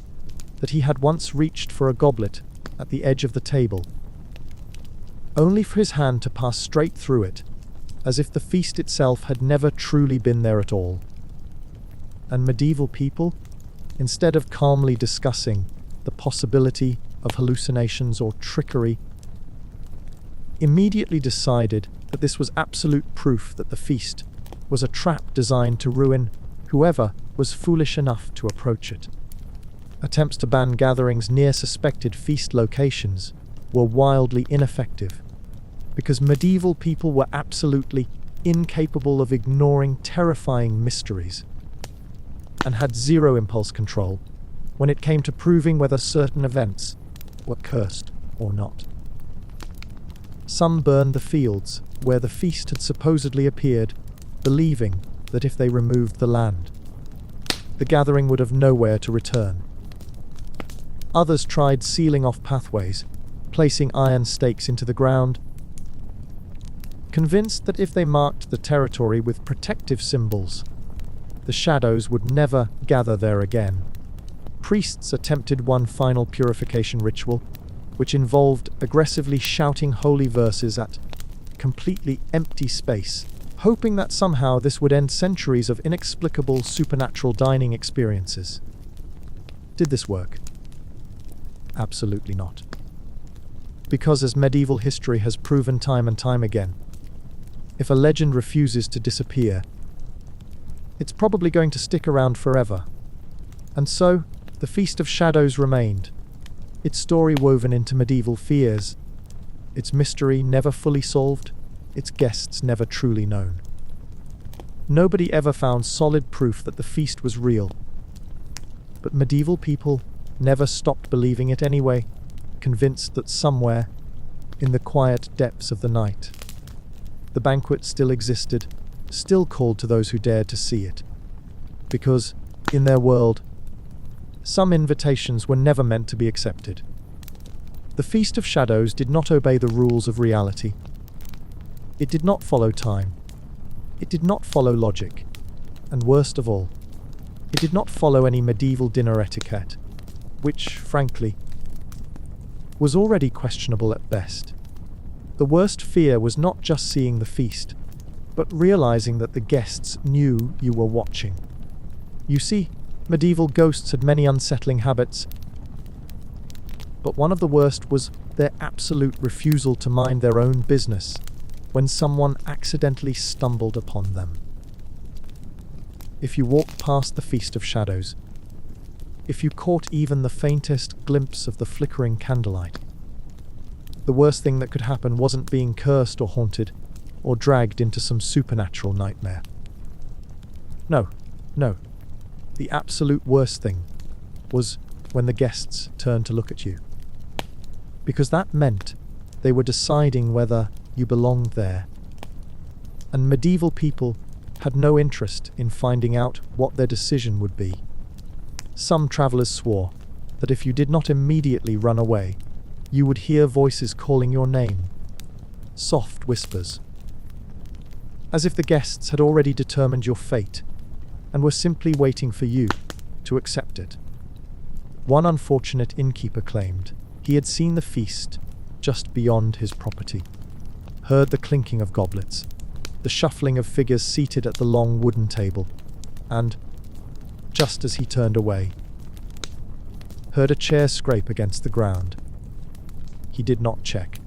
that he had once reached for a goblet at the edge of the table, only for his hand to pass straight through it, as if the feast itself had never truly been there at all. And medieval people, instead of calmly discussing the possibility of hallucinations or trickery, immediately decided that this was absolute proof that the feast was a trap designed to ruin whoever was foolish enough to approach it. Attempts to ban gatherings near suspected feast locations were wildly ineffective, because medieval people were absolutely incapable of ignoring terrifying mysteries, and had zero impulse control when it came to proving whether certain events were cursed or not. Some burned the fields where the feast had supposedly appeared, believing that if they removed the land, the gathering would have nowhere to return. Others tried sealing off pathways, placing iron stakes into the ground, convinced that if they marked the territory with protective symbols, the shadows would never gather there again. Priests attempted one final purification ritual, which involved aggressively shouting holy verses at completely empty space, hoping that somehow this would end centuries of inexplicable supernatural dining experiences. Did this work? Absolutely not. Because, as medieval history has proven time and time again, if a legend refuses to disappear, it's probably going to stick around forever. And so, the Feast of Shadows remained, its story woven into medieval fears, its mystery never fully solved, its guests never truly known. Nobody ever found solid proof that the feast was real, but medieval people never stopped believing it anyway, convinced that somewhere, in the quiet depths of the night, the banquet still existed, still called to those who dared to see it. Because, in their world, some invitations were never meant to be accepted. The Feast of Shadows did not obey the rules of reality. It did not follow time. It did not follow logic. And worst of all, it did not follow any medieval dinner etiquette, which, frankly, was already questionable at best. The worst fear was not just seeing the feast, but realizing that the guests knew you were watching. You see, medieval ghosts had many unsettling habits, but one of the worst was their absolute refusal to mind their own business when someone accidentally stumbled upon them. If you walked past the Feast of Shadows, if you caught even the faintest glimpse of the flickering candlelight, the worst thing that could happen wasn't being cursed or haunted, or dragged into some supernatural nightmare. No. The absolute worst thing was when the guests turned to look at you. Because that meant they were deciding whether you belonged there. And medieval people had no interest in finding out what their decision would be. Some travelers swore that if you did not immediately run away, you would hear voices calling your name, soft whispers, as if the guests had already determined your fate and were simply waiting for you to accept it. One unfortunate innkeeper claimed he had seen the feast just beyond his property, heard the clinking of goblets, the shuffling of figures seated at the long wooden table, and, just as he turned away, heard a chair scrape against the ground. He did not check,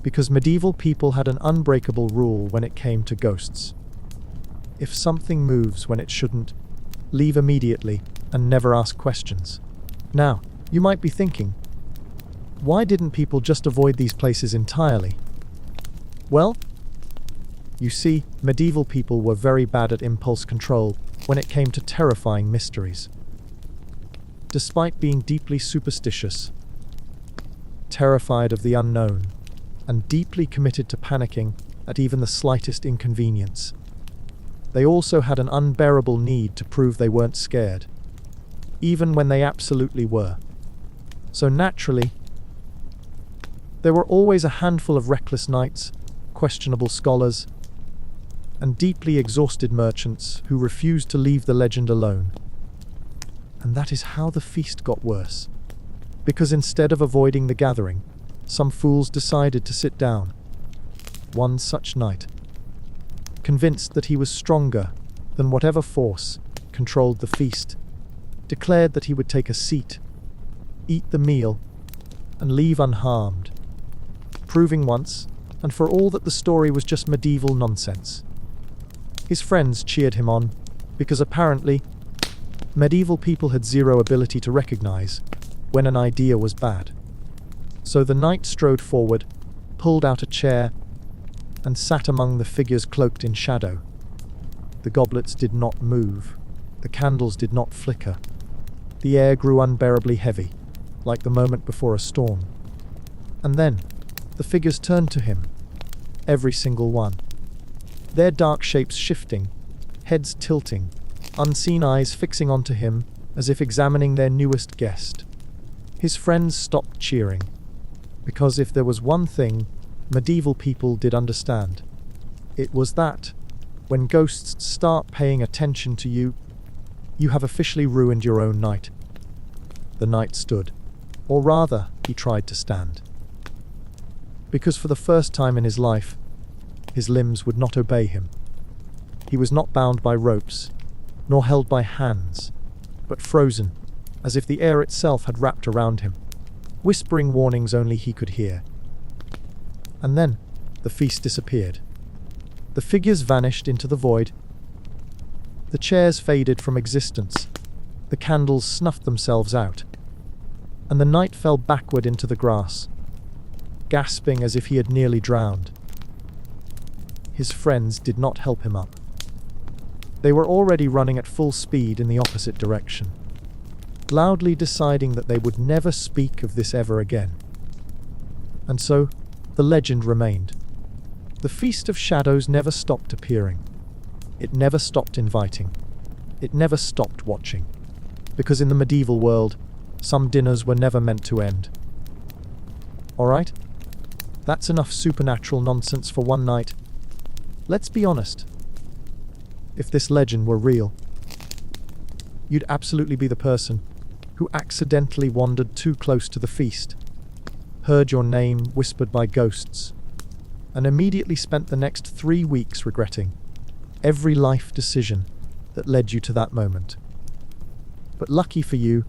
because medieval people had an unbreakable rule when it came to ghosts. If something moves when it shouldn't, leave immediately and never ask questions. Now, you might be thinking, why didn't people just avoid these places entirely? Well, you see, medieval people were very bad at impulse control when it came to terrifying mysteries. Despite being deeply superstitious, terrified of the unknown, and deeply committed to panicking at even the slightest inconvenience, they also had an unbearable need to prove they weren't scared, even when they absolutely were. So naturally, there were always a handful of reckless knights, questionable scholars, and deeply exhausted merchants who refused to leave the legend alone. And that is how the feast got worse, because instead of avoiding the gathering, some fools decided to sit down. One such night, convinced that he was stronger than whatever force controlled the feast, declared that he would take a seat, eat the meal, and leave unharmed, proving once and for all that the story was just medieval nonsense. His friends cheered him on, because apparently medieval people had zero ability to recognize when an idea was bad. So the knight strode forward, pulled out a chair, and sat among the figures cloaked in shadow. The goblets did not move. The candles did not flicker. The air grew unbearably heavy, like the moment before a storm. And then, the figures turned to him, every single one. Their dark shapes shifting, heads tilting, unseen eyes fixing onto him as if examining their newest guest. His friends stopped cheering, because if there was one thing medieval people did understand, it was that when ghosts start paying attention to you, you have officially ruined your own night. The knight stood, or rather, he tried to stand. Because for the first time in his life, his limbs would not obey him. He was not bound by ropes, nor held by hands, but frozen, as if the air itself had wrapped around him, whispering warnings only he could hear. And then, the feast disappeared. The figures vanished into the void. The chairs faded from existence. The candles snuffed themselves out. And the knight fell backward into the grass, gasping as if he had nearly drowned. His friends did not help him up. They were already running at full speed in the opposite direction, loudly deciding that they would never speak of this ever again. And so, the legend remained. The Feast of Shadows never stopped appearing. It never stopped inviting. It never stopped watching. Because in the medieval world, some dinners were never meant to end. Alright? That's enough supernatural nonsense for one night. Let's be honest. If this legend were real, you'd absolutely be the person who accidentally wandered too close to the feast, heard your name whispered by ghosts, and immediately spent the next 3 weeks regretting every life decision that led you to that moment. But lucky for you,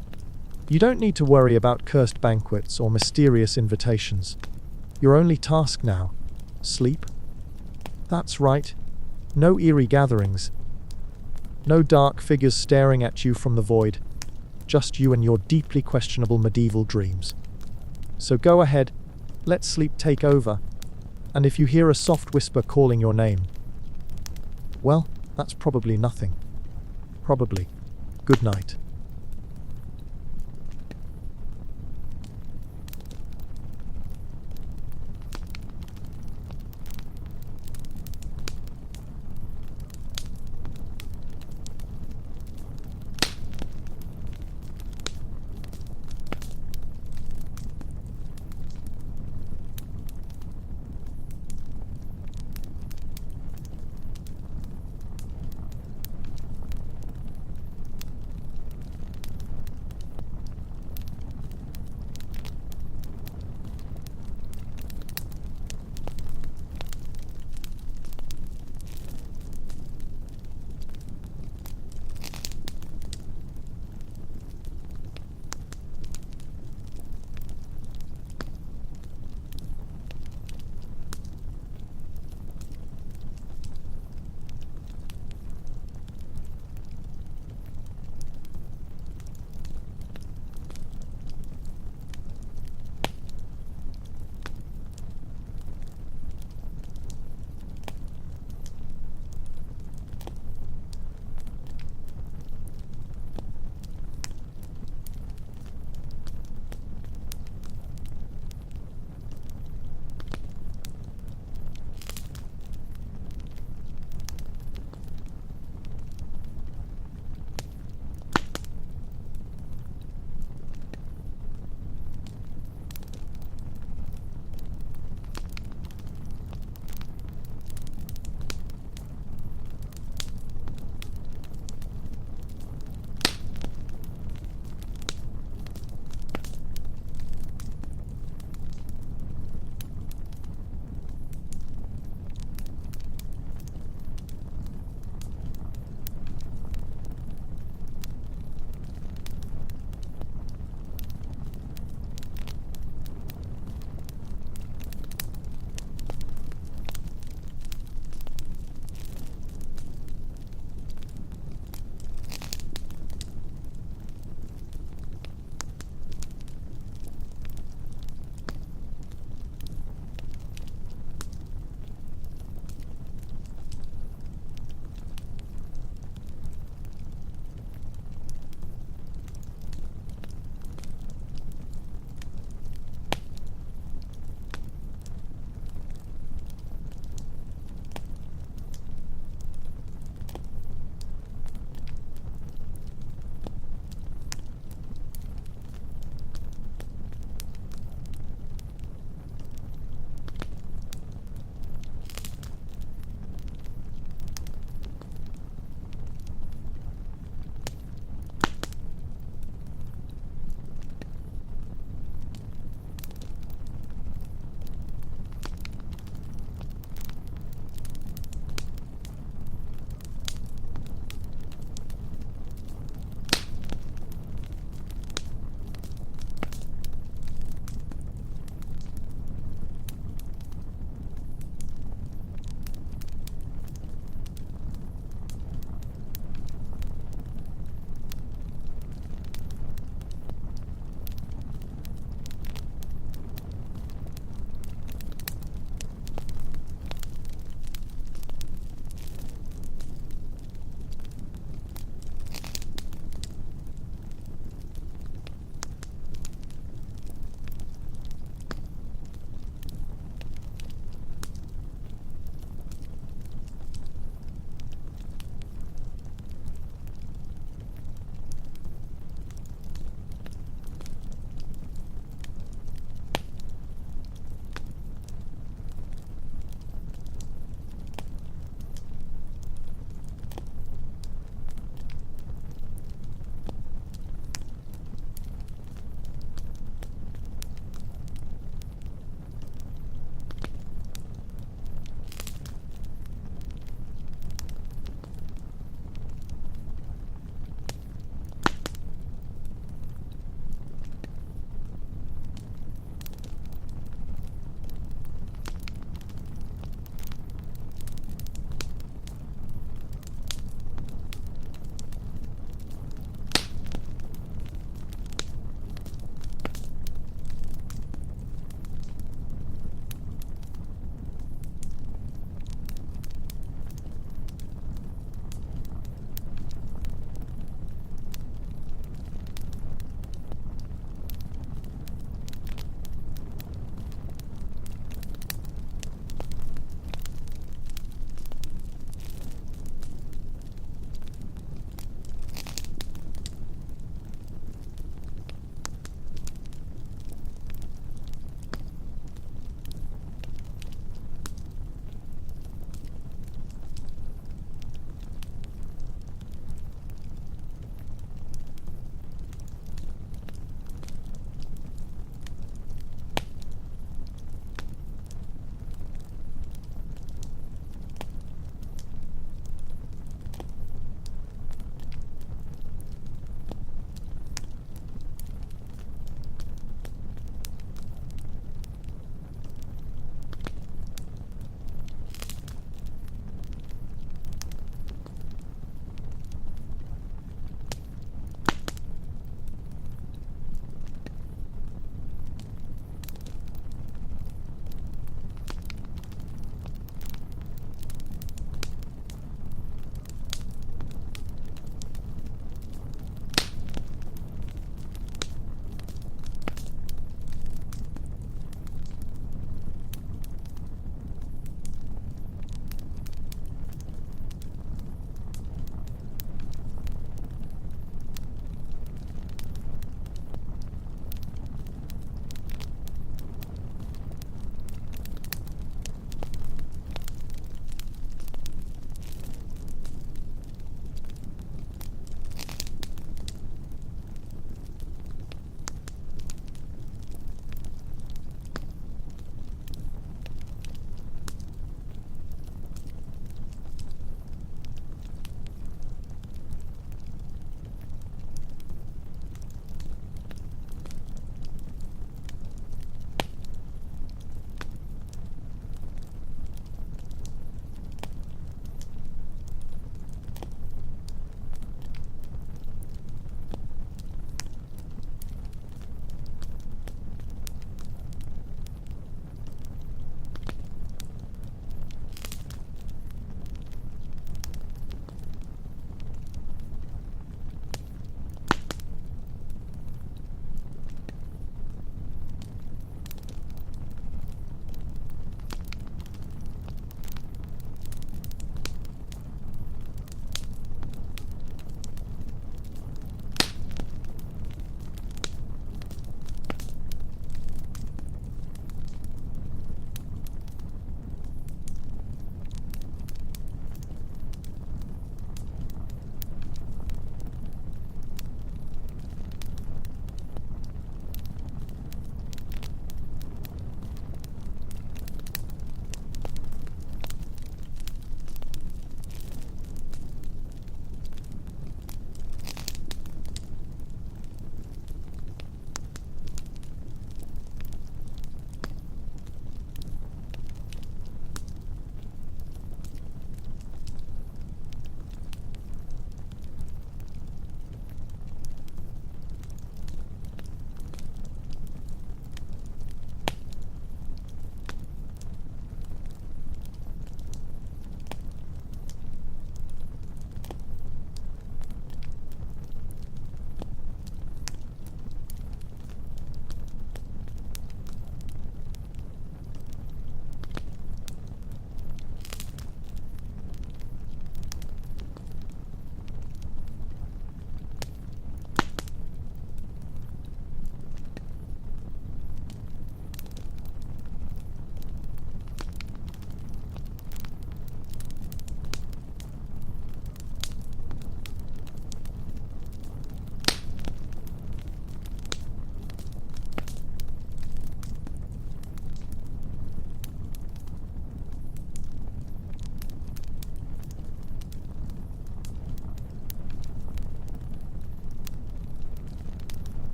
you don't need to worry about cursed banquets or mysterious invitations. Your only task now, sleep. That's right, no eerie gatherings, no dark figures staring at you from the void, just you and your deeply questionable medieval dreams. So go ahead, let sleep take over, and if you hear a soft whisper calling your name, well, that's probably nothing. Probably. Good night.